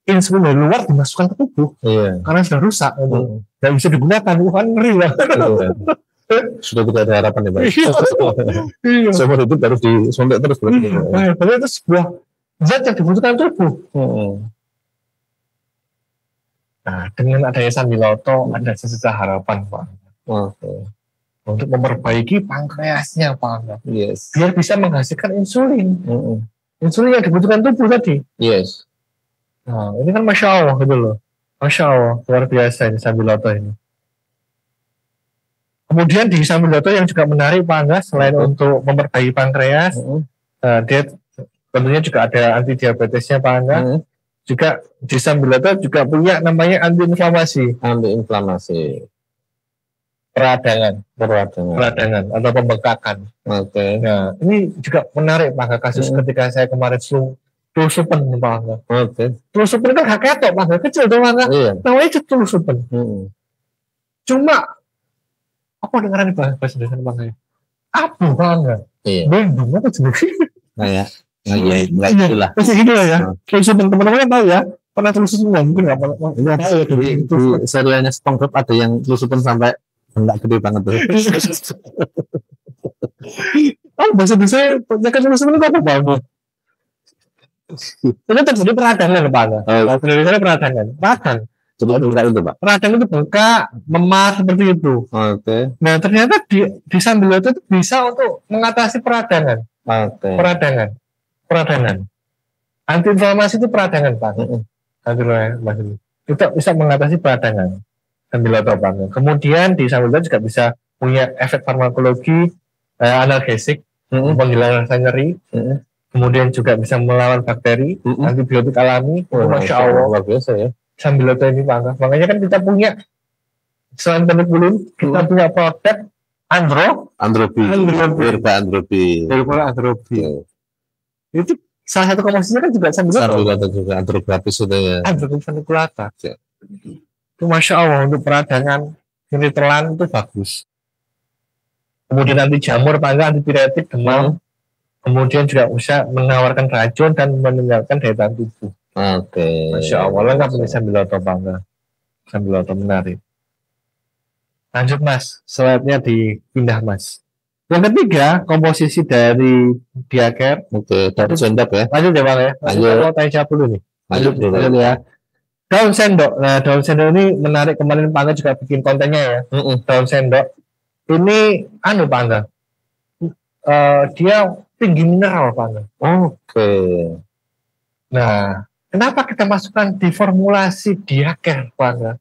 Insulin dari luar dimasukkan ke tubuh, karena sudah rusak, nggak bisa digunakan, bukan ngeri lah. Sudah tidak ada harapan ya Pak. Seumur hidup harus disuntik terus. Berarti itu sebuah zat yang dibutuhkan tubuh. Nah, dengan adanya Sambiloto ada secercah harapan Pak. Untuk memperbaiki pankreasnya Pak. Biar bisa menghasilkan insulin. Insulin yang dibutuhkan tubuh tadi. Nah, ini kan Masya Allah gitu loh. Masya Allah, luar biasa ini Sambiloto ini. Kemudian di Sambiloto yang juga menarik Pak Angga, selain untuk memperbaiki pankreas, dia tentunya juga ada anti diabetesnya Pak Angga. Juga di Sambiloto juga punya namanya anti-inflamasi. Peradangan atau pembengkakan. Nah, ini juga menarik Pak Angga, kasus ketika saya kemarin Tulusupen Pak Angga. Tulusupen kan gak ketok Pak Angga, kecil tuh Pak Angga. Namanya Tulusupen. Cuma apa dengaran di bahasa Indonesia Pak Angga? Apa Pak Angga? Bendung apa jenis? Nggak itulah. Masih gitu lah ya. Tulusupen teman-teman tahu ya. Pernah Tulusupen mungkin nggak pernah. Di serialnya SpongeBob ada yang Tulusupen sampai enggak gede banget tuh. Bahasa Indonesia penyakit Tulusupen itu apa Pak Angga? Itu terjadi peradangan Pak Angga. Bahasa Indonesia peradangan. Coba bengkak itu Pak. Radang itu bengkak, memar seperti itu. Nah ternyata di Sambiloto itu bisa untuk mengatasi peradangan. Peradangan. Antiinflamasi itu peradangan Pak. Antiinflamasi itu bisa mengatasi peradangan. Sambiloto Pak. Kemudian di Sambiloto juga bisa punya efek farmakologi, analgesik, penghilang rasa nyeri. Kemudian juga bisa melawan bakteri, antibiotik alami. Masya Allah. Luar biasa ya. Sambiloto ini Pak Angga. Makanya kan kita punya selain penicillin, kita punya produk Androbi. Itu salah satu komposisinya kan juga Sambiloto juga Androgratis itu ya. Androgratis saniculata. Itu Masya Allah untuk peradangan ini telan itu bagus. Kemudian anti jamur Pak Angga, antipiretik, demam. Kemudian juga bisa menawarkan racun dan meninggalkan daya tahan tubuh. Masya Allah, lengkap ini Sambiloto Pak Angga. Sambiloto menarik. Lanjut Mas, slide-nya dipindah Mas. Yang ketiga, komposisi dari Diaker. Daun sendok ya. Lanjut ya Bang ya. Lanjut. Tanya siapa dulu nih. Lanjut ya. Daun sendok. Nah, daun sendok ini menarik. Kemarin Pak Angga juga bikin kontennya ya. Daun sendok. Ini Pak Angga. Dia tinggi mineral Pak. Oke. Nah, kenapa kita masukkan di formulasi Diaker Pak?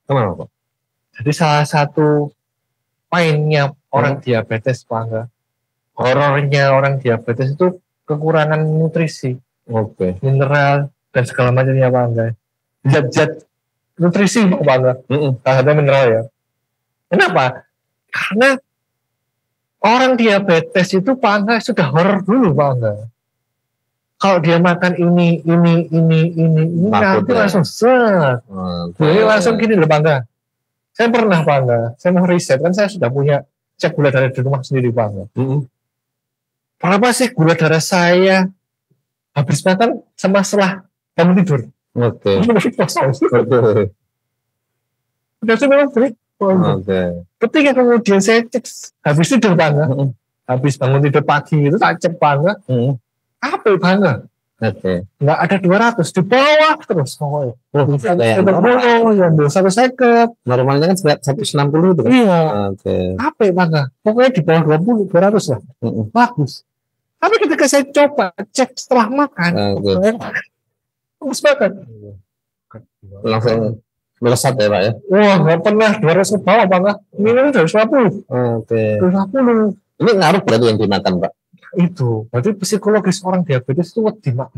Kenapa Pak? Jadi salah satu poinnya orang diabetes Pak, horornya orang diabetes itu kekurangan nutrisi, mineral dan segala macamnya Pak. Zat-zat nutrisi Pak, salah satu mineral ya. Kenapa? Karena orang diabetes itu Pak sudah horor dulu Pak. Kalau dia makan ini nanti langsung set. Jadi langsung gini loh Pak. Saya pernah Pak, saya mau riset kan saya sudah punya cek gula darah di rumah sendiri Pak. Berapa sih gula darah saya habis makan sama setelah bangun tidur? Udah saya memang break. Ketika kemudian saya cek habis tidur Pak, habis bangun tidur pagi itu tak cek Pak. Apa Bang? Nggak ada 200 di bawah terus pokoknya. Yang 150. Normalnya kan 160 itu kan? Iya. Apa Bang? Pokoknya di bawah 20, 200 lah. Bagus. Tapi ketika saya coba cek setelah makan, bagus banget. Langsung melesat ya Pak ya? Wah, nggak pernah 200 ke bawah Bang. Minum 250. 250. Ini ngaruh berarti yang dimakan Pak? Itu berarti psikologis orang diabetes itu wedi banget.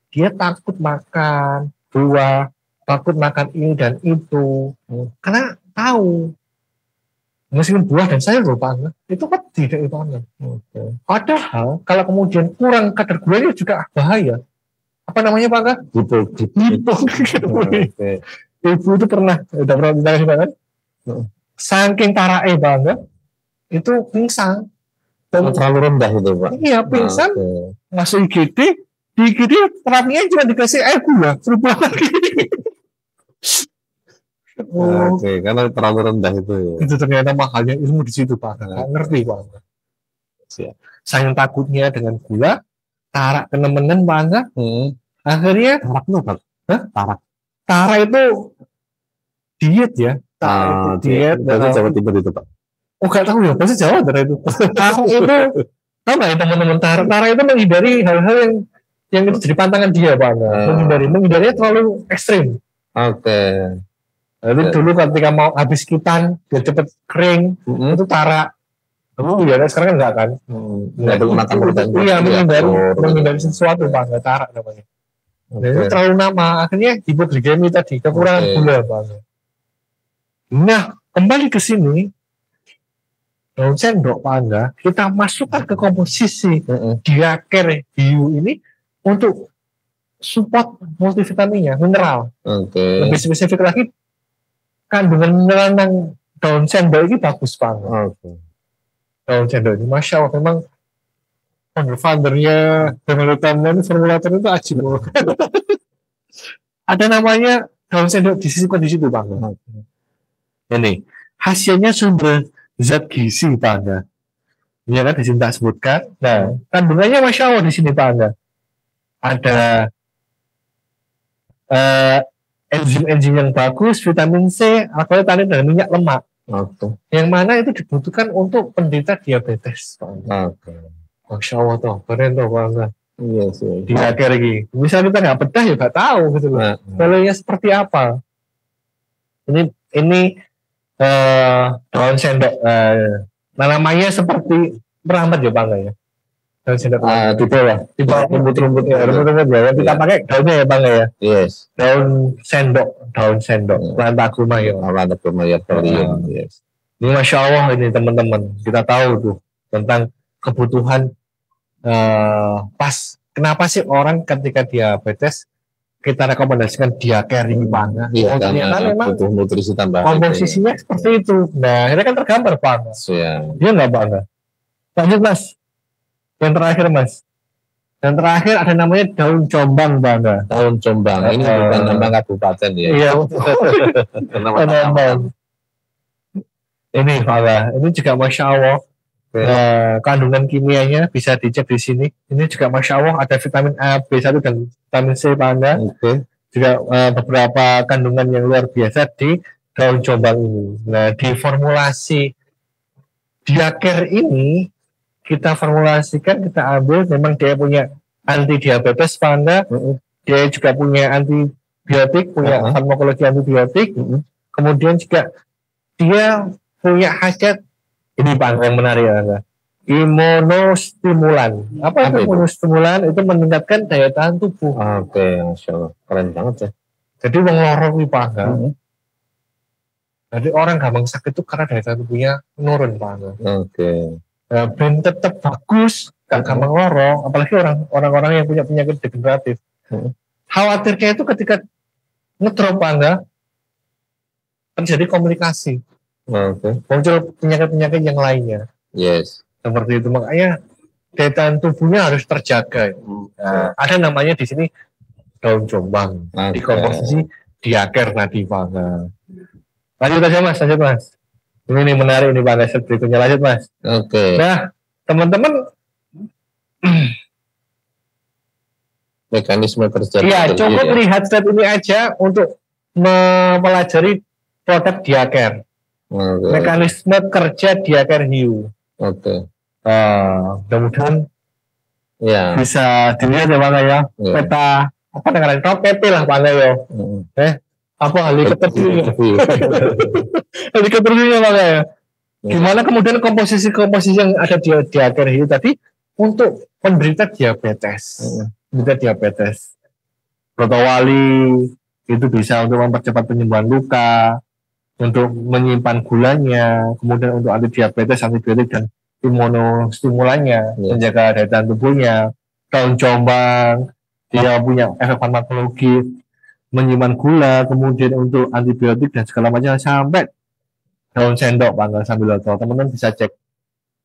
Dia takut makan buah, takut makan ini dan itu, karena tahu meskipun buah dan sayur loh Pak, itu kan tidak itu. Padahal kalau kemudian kurang kadar gulanya juga bahaya. Apa namanya Pak? Hipo. Ibu itu pernah banget. Saking parahnya banget, itu pingsan. Terlalu rendah itu Pak. Iya, pingsan, masuk IGD, di IGD terapinya cuma dikasih air gula, berubah lagi. Karena terlalu rendah itu ya. Itu ternyata mahalnya ilmu di situ Pak, nggak ngerti Pak. Saking takutnya dengan gula, tarak kenemenan Pak, akhirnya tarak itu diet ya. Diet. Berarti Jawa Timur itu Pak. Oh gak tahu ya, pasti Jawa Tara itu. Tarak itu, tahu nggak ya teman-teman, tarak itu menghindari hal-hal yang itu jadi pantangan dia Pak. Menghindarinya terlalu ekstrim. Jadi dulu ketika mau habis kitan, biar cepet kering, itu tarak. Ya sekarang kan enggak kan? Nggak dulu makan tertentu. Iya, menghindari sesuatu Pak, nggak tarak namanya. Itu terlalu lama, akhirnya hipoglikemi tadi, kekurangan gula Pak. Nah, kembali ke sini. Daun sendok Pak, kita masukkan ke komposisi Diaker Bio ini untuk support multivitaminnya, mineral. Lebih spesifik lagi, kandungan mineral yang daun sendok ini bagus Pak. Daun sendok ini, Masya Allah, memang founder-foundernya ini formulator itu ajib. Ada namanya daun sendok disisipkan di situ Pak. Ini hasilnya sumber zat gizi Pak. Ya kan di sini tak sebutkan. Nah, kandungannya Masya Allah di sini Pak. Ada enzim-enzim yang bagus, vitamin C, alkohol, tannin, dan minyak lemak. Yang mana itu dibutuhkan untuk penderita diabetes Pak. Masya Allah tuh, keren tuh Pak. Iya sih. Diaker lagi. Misal kita nggak bedah ya nggak tahu gitu loh. Value-nya seperti apa. Ini daun sendok, namanya seperti merambat ya Bang ya. Daun sendok di bawah rumput-rumput ya, rumput-rumput ya. Kita pakai daunnya ya Bang ya. Yes. Daun sendok, Lantaguma ya. Lantaguma ya. Yes. Ini Masya Allah ini teman-teman, kita tahu tuh tentang kebutuhan pas. Kenapa sih orang ketika diabetes kita rekomendasikan Diaker ini Pak. Iya, ternyata memang butuh nutrisi tambahan. Komposisinya seperti itu. Nah, ini kan tergambar Pak. Dia nggak bangga. Lanjut Mas. Yang terakhir Mas. Yang terakhir ada namanya daun combang Bang. Daun combang. Ini bukan nama kabupaten ya. Iya. Ini Pak. Ini juga Masya Allah. Kandungan kimianya bisa dicek di sini. Ini juga Masya Allah ada vitamin A, B1 dan vitamin C Pak. Juga beberapa kandungan yang luar biasa di daun combang ini. Nah, di formulasi Diaker ini kita formulasikan, kita ambil, memang dia punya anti diabetes Pak Angga, dia juga punya antibiotik, punya farmakologi antibiotik, kemudian juga dia punya khasiat, ini Pak Angga yang menarik ya, imunostimulan. Apa itu imunostimulan? Itu meningkatkan daya tahan tubuh. Oke, Masya Allah, keren banget ya. Jadi wong loro kuwi Pak Angga. Jadi orang gampang sakit itu karena daya tahan tubuhnya menurun Pak Angga. Oke. Ben tetap bagus, gak gampang loro, apalagi orang-orang yang punya penyakit degeneratif. Khawatirnya itu ketika ngedrop Pak Angga, terjadi komunikasi. Muncul penyakit-penyakit yang lainnya. Yes. Seperti itu, makanya daya tahan tubuhnya harus terjaga. Nah, ada namanya di sini daun jombang, di komposisi diaker nadi Pak Angga. Lanjut aja Mas, lanjut Mas. Ini menarik nih Pak Angga, berikutnya lanjut Mas. Oke. Nah, teman-teman, mekanisme kerja. Iya, cukup lihat step ini aja untuk mempelajari produk diaker. Mekanisme kerja diaker hiu. Mudah-mudahan bisa dilihat ya Pak Angga ya. Peta apa namanya? PP lah Pak Angga ya. Apa helikopter dulu ya? Helikopter dulu ya Pak Angga ya. Gimana kemudian komposisi yang ada di diaker hiu tadi untuk penderita diabetes. Protowali itu bisa untuk mempercepat penyembuhan luka, untuk menyimpan gulanya, kemudian untuk anti diabetes, antibiotik dan imunostimulannya, menjaga daya tahan tubuhnya. Daun jombang dia punya efek farmakologi, menyimpan gula, kemudian untuk antibiotik dan segala macam, sampai daun sendok Pak Angga sambil tahu teman-teman bisa cek.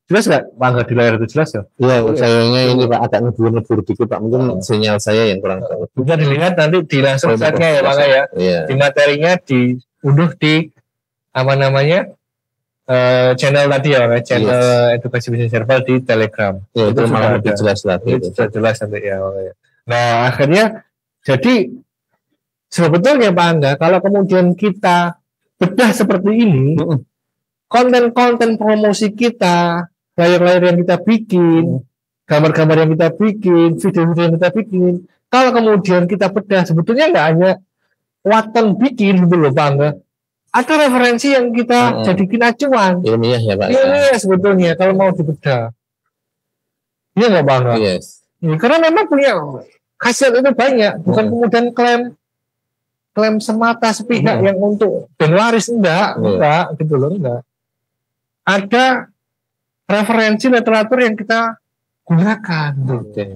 Jelas nggak Pak Angga di layar itu jelas ya? Iya, sayangnya ini Pak agak ngebur dikit Pak, mungkin sinyal saya yang kurang tahu. Bisa dilihat nanti di langsung chatnya ya Pak Angga ya. Di materinya diunduh di apa namanya channel tadi ya, channel edukasi bisnis herbal di Telegram. Ya, itu malah lebih jelas lagi. Itu sudah jelas nanti ya. Nah akhirnya jadi sebetulnya Pak Angga, kalau kemudian kita bedah seperti ini, konten-konten promosi kita, layar-layar yang kita bikin, gambar-gambar yang kita bikin, video-video yang kita bikin, kalau kemudian kita bedah, sebetulnya nggak hanya waton bikin gitu loh Pak Angga, ada referensi yang kita jadikan acuan. Ilmiah ya Pak. Ilmiah sebetulnya kalau mau dibedah. Iya nggak Pak Angga? Yes. Ya, karena memang punya khasiat itu banyak, bukan kemudian klaim semata sepihak yang untuk ben waris, enggak gitu loh, enggak. Ada referensi literatur yang kita gunakan,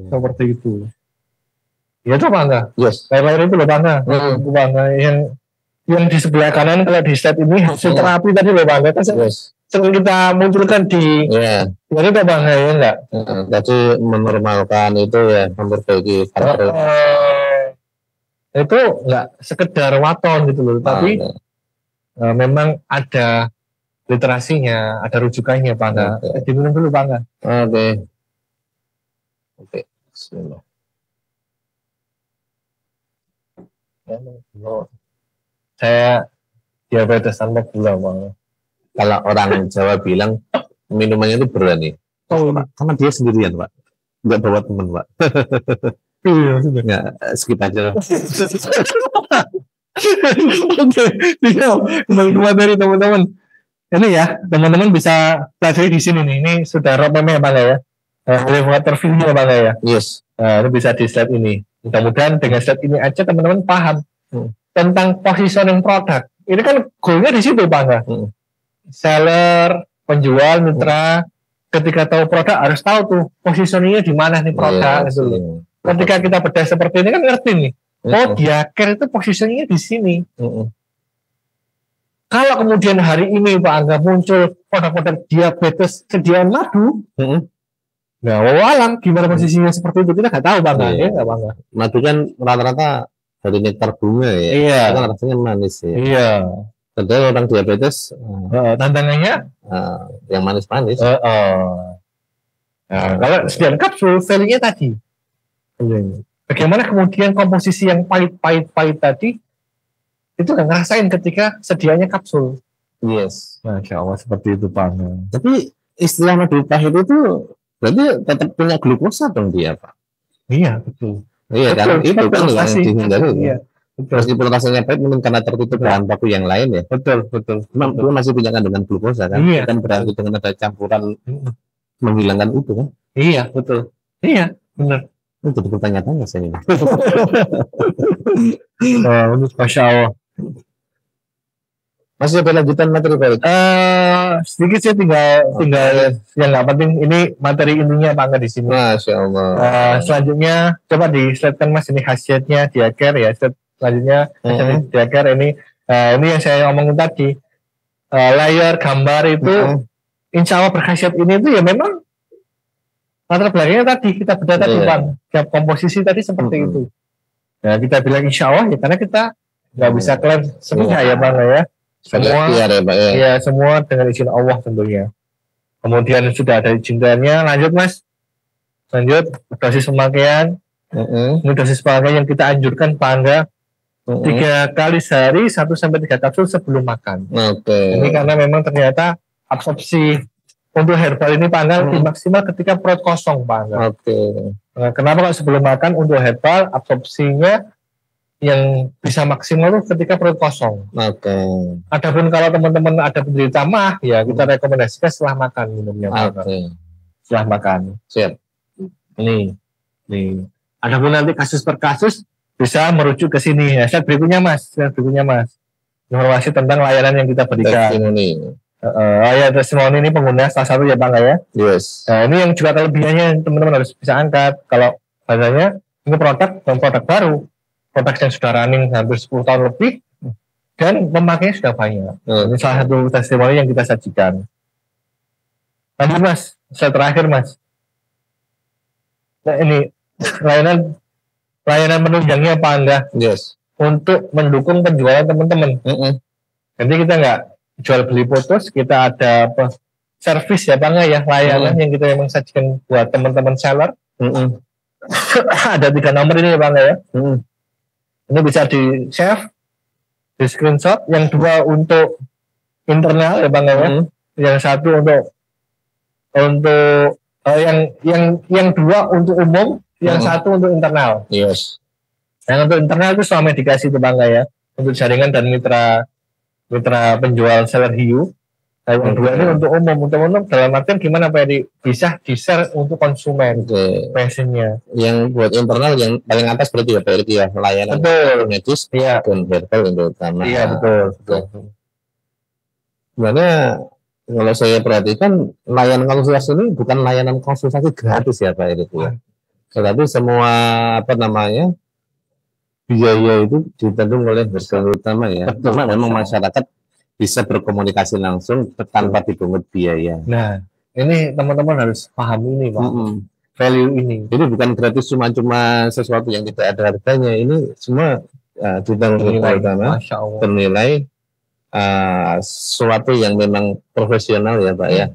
seperti itu. Ya itu Pak Angga. Yes. Layar itu loh Pak Angga. Itu Pak Angga yang di sebelah kanan kalau di slide ini hasil terapi tadi loh Pak Angga. Sering kita munculkan di itu Pak Angga ya enggak? Tadi menormalkan itu ya, memperbaiki karakter. Itu enggak sekedar waton gitu loh, tapi memang ada literasinya, ada rujukannya Pak Angga. Diminum dulu Pak Angga. Oke. Bismillah. Saya diabetes tanpa gula Pak. Kalau orang Jawa bilang minumannya itu berani. Karena dia sendirian Pak, nggak bawa teman Pak. Nggak, skip aja. Oke, dari teman-teman. Ini ya, teman-teman bisa pelajari di sini nih. Ini sudah roadmap-nya Pak ya. Elevator view-nya Pak ya. Yes. Nah, ini bisa di slide ini. Mudah-mudahan dengan slide ini aja teman-teman paham tentang positioning produk. Ini kan goalnya di situ Pak. Seller, penjual, mitra, ketika tahu produk harus tahu tuh positioningnya di mana nih produk gitu. Ketika kita bedah seperti ini kan ngerti nih. Oh, diaker itu positioningnya di sini. Kalau kemudian hari ini Pak Angga muncul produk-produk diabetes sediaan madu, nah wawalan gimana posisinya seperti itu kita nggak tahu Pak Angga. Ya nggak Pak Angga. Madu kan rata-rata dari nektar bunga ya. Iya. Kan rasanya manis ya. Iya. Tentu orang diabetes tantangannya yang manis-manis. Nah, kalau sediaan kapsul, value-nya tadi. Bagaimana kemudian komposisi yang pahit-pahit tadi itu nggak ngerasain ketika sedianya kapsul. Yes. Masya Allah seperti itu Pak. Tapi istilah madu pahit itu Berarti tetap punya glukosa dong dia, Pak. Iya, betul. Iya kan, itu kan yang dihindari. Iya, betul. Meskipun rasanya pahit, mungkin karena tertutup bahan baku yang lain ya. Betul. Cuma dia masih punya kandungan glukosa kan. Iya. Kan berarti dengan ada campuran menghilangkan itu kan. Iya, betul. Iya, benar. Itu jadi bertanya-tanya saya ini. Masya Allah. Masih ada lanjutan materi Pak? Sedikit sih tinggal yang nggak penting ini materi intinya Pak Angga di sini. Masya Allah. Selanjutnya coba di slide kan Mas, ini khasiatnya Diacare ya. Selanjutnya Diacare ini yang saya omongin tadi, layar gambar itu insya Allah berkhasiat ini tuh ya memang latar belakangnya tadi kita beda tadi Bang, komposisi tadi seperti itu. Nah kita bilang insya Allah ya karena kita nggak bisa klaim semuanya ya Bang ya. Semua ya semua dengan izin Allah tentunya. Kemudian sudah ada izinannya, lanjut Mas. Lanjut dosis pemakaian. Ini dosis pemakaian yang kita anjurkan Pak Angga 3 kali sehari 1-3 kapsul sebelum makan. Ini karena memang ternyata absorpsi untuk herbal ini Pak Angga lebih maksimal ketika perut kosong Pak Angga. Nah, kenapa kalau sebelum makan untuk herbal absorpsinya yang bisa maksimal itu ketika perut kosong. Adapun kalau teman-teman ada penderita mah, ya kita rekomendasikan setelah makan minumnya. Setelah makan. Siap. Ini. Adapun nanti kasus per kasus bisa merujuk ke sini. Ya, slide berikutnya Mas. Informasi tentang layanan yang kita berikan. Testimoni ini pengguna salah satu ya Bang ya. Yes. Nah, ini yang juga kelebihannya teman-teman harus bisa angkat. Kalau bahasanya ini produk baru. Produk yang sudah running hampir 10 tahun lebih dan pemakainya sudah banyak. Ini salah satu testimoni yang kita sajikan. Lanjut Mas, slide terakhir Mas. Nah ini layanan penunjangnya apa Anda? Yes. Untuk mendukung penjualan teman-teman. Jadi kita nggak jual beli putus, kita ada servis ya Bang ya, layanan yang kita memang sajikan buat teman-teman seller. Ada 3 nomor ini ya Bang ya. Ini bisa di save, di screenshot. Yang 2 untuk internal ya Bang ya. Yang 1 untuk yang 2 untuk umum, yang 1 untuk internal. Yes. Yang untuk internal itu selama dikasih itu Bang ya, untuk jaringan dan mitra penjual seller hiu. Yang 2 ini untuk umum dalam artian gimana Pak Edi? Bisa di-share untuk konsumen passionnya. Yang buat internal yang paling atas berarti ya Pak Edi ya, layanan medis dan herbal untuk utama. Iya betul. Sebenarnya kalau saya perhatikan layanan konsultasi ini bukan layanan konsultasi gratis ya Pak Edi ya. Tetapi semua biaya itu ditanggung oleh herbal utama ya. Cuma memang masyarakat bisa berkomunikasi langsung tanpa dipungut biaya. Nah, ini teman-teman harus paham ini Pak. Value ini. Jadi bukan gratis cuma sesuatu yang tidak ada harganya. Ini semua ditanggung oleh utama, bernilai sesuatu yang memang profesional ya Pak ya.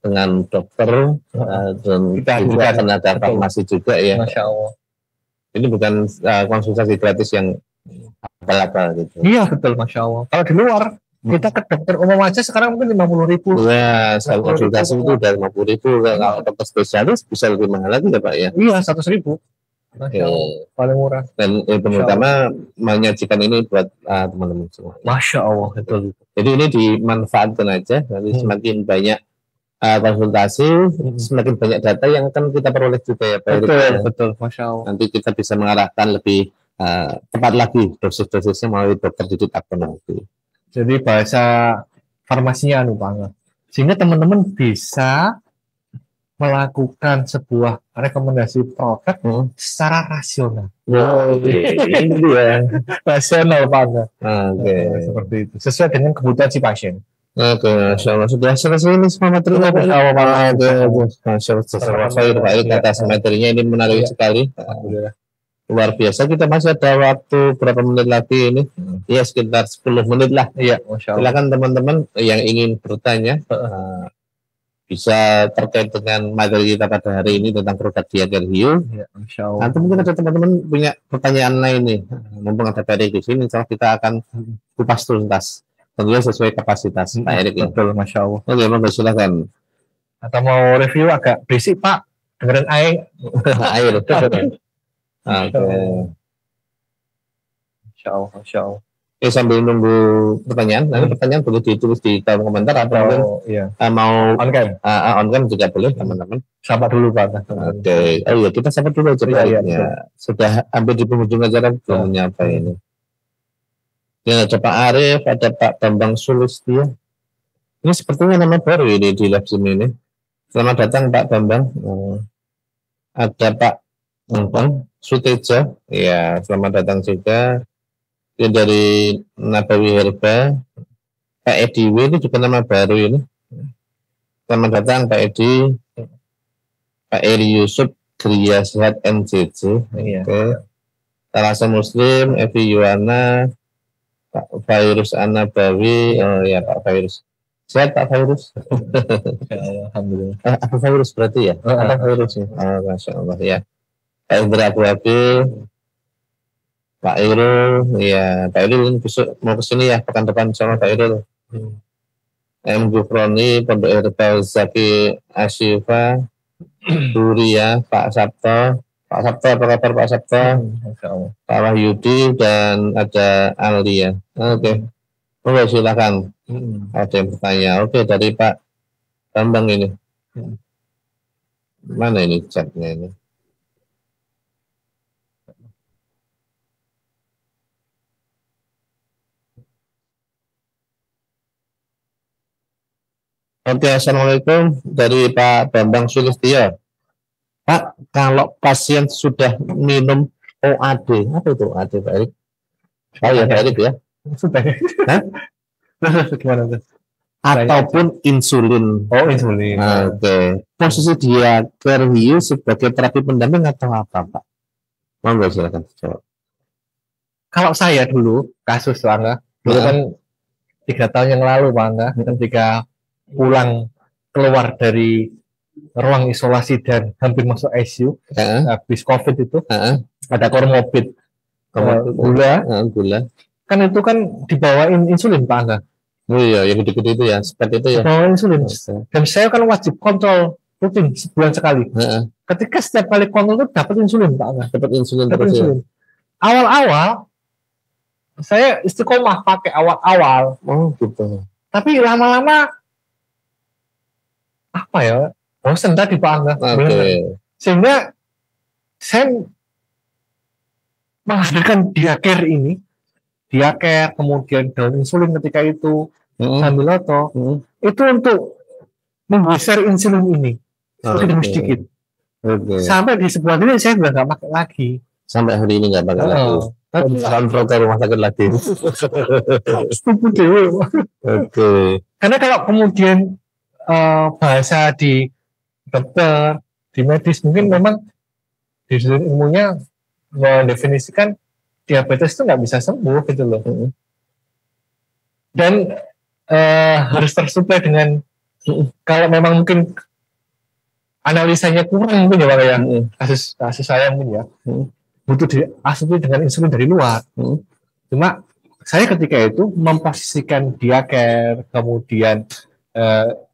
Dengan dokter dan juga tenaga farmasi juga ya. Masya Allah. Ini bukan konsultasi gratis yang apa-apa gitu. Iya betul Masya Allah. Kalau di luar kita ke dokter umum aja sekarang mungkin 50.000. Ya, sekali konsultasi itu udah 50.000. Kalau dokter spesialis bisa lebih mahal lagi ya Pak ya? Iya, 100.000. Masya Allah, paling murah. Dan terutama menyajikan ini buat teman-teman semua. Masya Allah, betul. Jadi ini dimanfaatkan aja. Nanti semakin banyak konsultasi, semakin banyak data yang akan kita peroleh juga ya Pak. Betul, Masya Allah. Nanti kita bisa mengarahkan lebih tepat lagi dosis-dosisnya melalui dokter didik nanti. Jadi bahasa farmasinya Pak. Sehingga teman-teman bisa melakukan sebuah rekomendasi produk secara rasional. Ini dia. Rasional Pak. Seperti itu. Sesuai dengan kebutuhan si pasien. Oke, Masya Allah. Sudah selesai ini semua materinya. Masya Allah. Saya baik atas materinya, ini menarik sekali. Alhamdulillah. Luar biasa. Kita masih ada waktu berapa menit lagi ini? Ya sekitar 10 menit lah. Iya, Masya Allah. Silakan teman-teman yang ingin bertanya bisa terkait dengan materi kita pada hari ini tentang produk Diacare Hiu. Ya, Masya Allah. Nanti mungkin ada teman-teman punya pertanyaan lain nih. Mumpung ada Pak Erik di sini, insya Allah kita akan kupas tuntas. Tentunya sesuai kapasitas Pak Erik. Betul, Masya Allah. Oke, silakan. atau mau review agak berisik Pak, dengerin air. Air. Oke. Masya Allah. Sambil nunggu pertanyaan, nanti pertanyaan boleh ditulis di kolom komentar atau mungkin mau on cam juga boleh teman-teman. Sapa dulu Pak. Oke. Oh iya, kita sapa dulu coba ya. Sudah hampir di penghujung acara belum menyapa ini. Ya, ada Pak Arif, ada Pak Bambang Sulistyo. Ini sepertinya nama baru ini di live Zoom ini. Selamat datang Pak Bambang. Ada Pak Bambang Sutejo. Ya, selamat datang juga. Ini dari Nabawi Herba. Pak Edi W ini juga nama baru ini. Selamat datang Pak Edi. Pak Eri Yusuf Gria Sehat NCC. Oke. Tarasa Muslim, Evi Yuwana, Pak Virus Anabawi. Oh ya Pak Virus. Sehat Pak Virus. Alhamdulillah. Apa Virus berarti ya? Apa Virus ya? Oh, Masya Allah ya. Pak Indra Abu Abi, Pak Irul, ya Pak Irul besok mau kesini ya pekan depan sama Pak Irul. M. Gufroni, Pondok Herbal Zaki Asyifa, Duri ya, Pak Sabto. Pak Sabto, apa kabar Pak Sabto? Pak Wahyudi dan ada Ali ya. Oke. Oke, silakan. Ada yang bertanya. Oke, dari Pak Bambang ini. Mana ini chatnya ini? Oke, assalamualaikum dari Pak Bambang Sulistyo. Pak, kalau pasien sudah minum OAD, apa itu OAD Pak Erik? Oh ya Pak Erik ya. Sudah. Gimana tuh? Ataupun insulin. Oh, insulin. Oke. Posisi dia Kerhiu sebagai terapi pendamping atau apa Pak? Monggo silakan. Kalau saya dulu kasus Pak Angga, dulu kan 3 tahun yang lalu Pak Angga, ketika pulang keluar dari ruang isolasi dan hampir masuk ICU habis COVID itu ada komorbid gula kan itu kan dibawain insulin Pak Angga. Oh iya yang gede-gede itu ya seperti itu ya dibawain insulin dan saya kan wajib kontrol rutin sebulan sekali. Ketika setiap kali kontrol itu dapat insulin Pak Angga, dapat insulin. Awal-awal saya istiqomah pakai awal-awal gitu, tapi lama-lama apa ya bosan tadi Pak Angga. Sehingga saya menghadirkan Diacare ini, Diacare kemudian daun insulin ketika itu Sambiloto itu untuk menggeser insulin ini sedikit demi sedikit sampai di sebuah ini saya sudah nggak pakai lagi sampai hari ini nggak pakai lagi. Kontrol ke rumah sakit lagi. Karena kalau kemudian bahasa di dokter, di medis mungkin memang di ilmunya mendefinisikan diabetes itu nggak bisa sembuh gitu loh. Dan harus tersuplai dengan kalau memang mungkin analisanya kurang mungkin ya Pak ya. Kasus saya mungkin ya. Butuh diasupi dengan insulin dari luar. Cuma saya ketika itu memposisikan Diacare, kemudian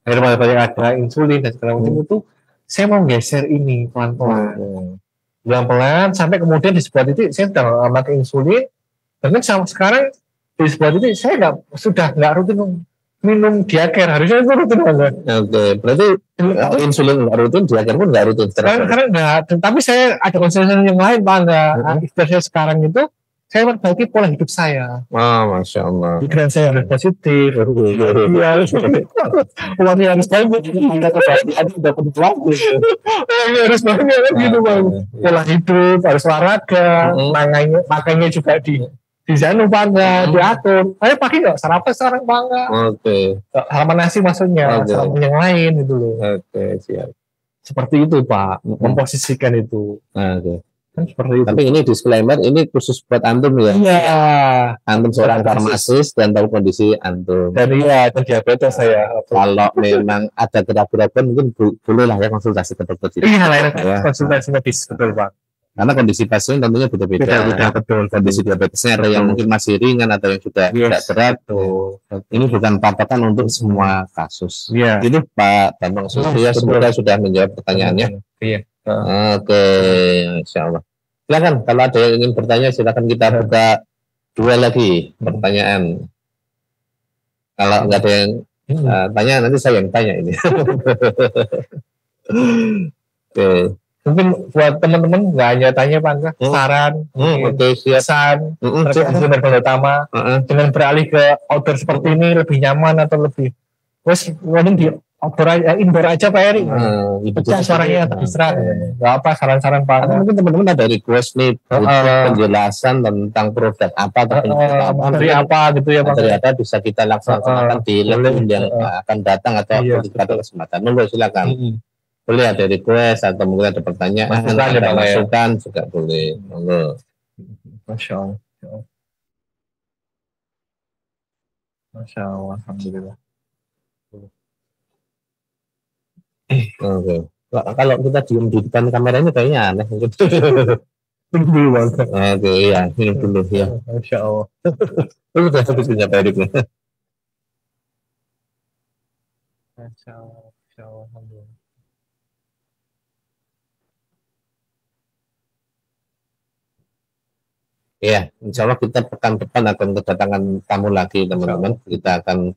herbal yang ada insulin dan segala macam itu saya mau geser ini pelan-pelan sampai kemudian di sebuah titik saya sudah pakai insulin dan kan sekarang di sebuah titik saya sudah nggak rutin minum Diacare, harusnya itu rutin banget. Berarti insulin nggak rutin, Diacare pun nggak rutin. Karena nggak, tapi saya ada konsultasi yang lain Pak Angga. Saya sekarang itu saya perbaiki pola hidup saya. Masya Allah. Pikiran saya harus positif. Uangnya harus baik. Harus banyak gitu Bang. Pola hidup, harus olahraga, makanya juga di sana Pak Angga, diatur. Saya pakai nggak sarapan sekarang Pak Angga. Sarapan nasi maksudnya, sarapan yang lain gitu loh. Siap. Seperti itu Pak, memposisikan itu. Seperti itu. Tapi ini disclaimer, ini khusus buat antum ya. Iya. Antum seorang farmasis dan tahu kondisi antum. Dan iya, diabetes saya. Kalau memang ada keraguan mungkin bolehlah ya konsultasi ke dokter. Iya, lain konsultasi medis betul Pak. Karena kondisi pasien tentunya beda-beda. Betul. Kondisi diabetesnya ada yang mungkin masih ringan atau yang sudah tidak berat. Ini bukan patokan untuk semua kasus. Itu Pak Bambang Susatyo semoga sudah menjawab pertanyaannya. Iya. Oke, insya Allah. Silakan kalau ada yang ingin bertanya silakan kita buka 2 lagi pertanyaan. Kalau nggak ada yang tanya nanti saya yang tanya ini. Oke. Mungkin buat teman-teman nggak hanya tanya Pak, saran, siap. Terkait Herbal Utama dengan beralih ke outdoor seperti ini lebih nyaman atau lebih mending di outdoor aja, indoor aja Pak Eri. Pecah suaranya terserah. Nggak apa saran-saran Pak. Mungkin teman-teman ada request nih penjelasan tentang produk apa dari apa gitu ya Pak. Ternyata bisa kita laksanakan di lab yang akan datang atau kita ada kesempatan. Silakan. Boleh ada request atau mungkin ada pertanyaan, ada masukan juga boleh. Masya Allah. Masya Allah, alhamdulillah. Oke. Kalau kita diem di depan kamera ini kayaknya aneh. Tunggu dulu Bang. Oke, iya, minum dulu ya. Masya Allah. Itu sudah habisnya Pak Erik. Masya Allah, alhamdulillah. Ya, insya Allah kita pekan depan akan kedatangan tamu lagi teman-teman. Kita akan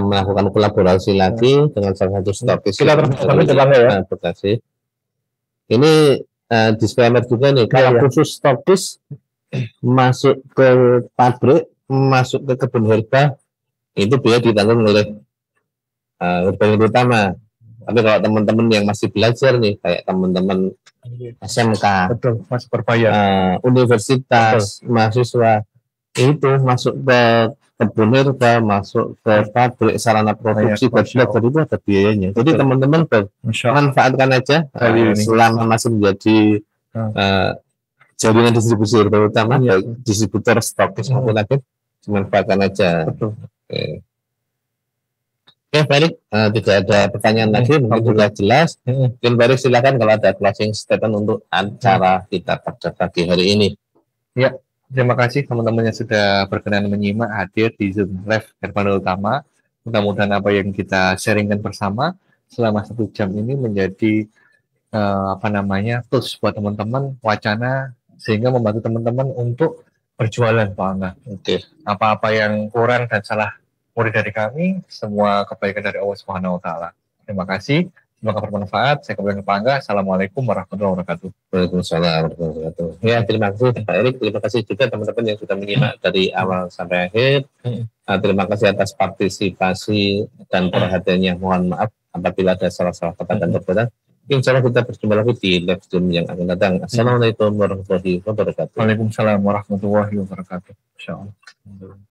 melakukan kolaborasi lagi dengan salah satu stokis. Kita ya. Ini disclaimer juga nih. Kalau khusus stokis masuk ke pabrik, masuk ke kebun herba, itu biaya ditanggung oleh Herbal Utama. Tapi kalau teman-teman yang masih belajar nih, kayak teman-teman SMK, masih berbayar, universitas, mahasiswa, itu masuk ke kebun herba, masuk ke pabrik sarana produksi belajar itu ada biayanya. Jadi teman-teman manfaatkan aja selama masih menjadi jaringan distribusi Herbal Utama, distributor stokis maupun lagi, manfaatkan aja. Oke, Barik, tidak ada pertanyaan lagi, mungkin sudah jelas. Mungkin Barik silakan kalau ada closing statement untuk acara kita pada pagi hari ini. Ya, terima kasih teman-teman yang sudah berkenan menyimak hadir di Zoom Live Herbal Utama. Mudah-mudahan apa yang kita sharingkan bersama selama 1 jam ini menjadi tools buat teman-teman, wacana, sehingga membantu teman-teman untuk berjualan, Pak Angga. Apa-apa yang kurang dan salah murid dari kami, semua kebaikan dari Allah Subhanahu wa Ta'ala. Terima kasih, semoga bermanfaat. Saya kembali ke Pak Angga. Assalamualaikum warahmatullahi wabarakatuh. Waalaikumsalam warahmatullahi wabarakatuh. Ya, terima kasih Pak Erik. Terima kasih juga teman-teman yang sudah menyimak dari awal sampai akhir. Terima kasih atas partisipasi dan perhatiannya. Mohon maaf apabila ada salah-salah kata dan perbuatan. Insya Allah kita berjumpa lagi di live stream yang akan datang. Assalamualaikum warahmatullahi wabarakatuh. Waalaikumsalam warahmatullahi wabarakatuh. Insya Allah.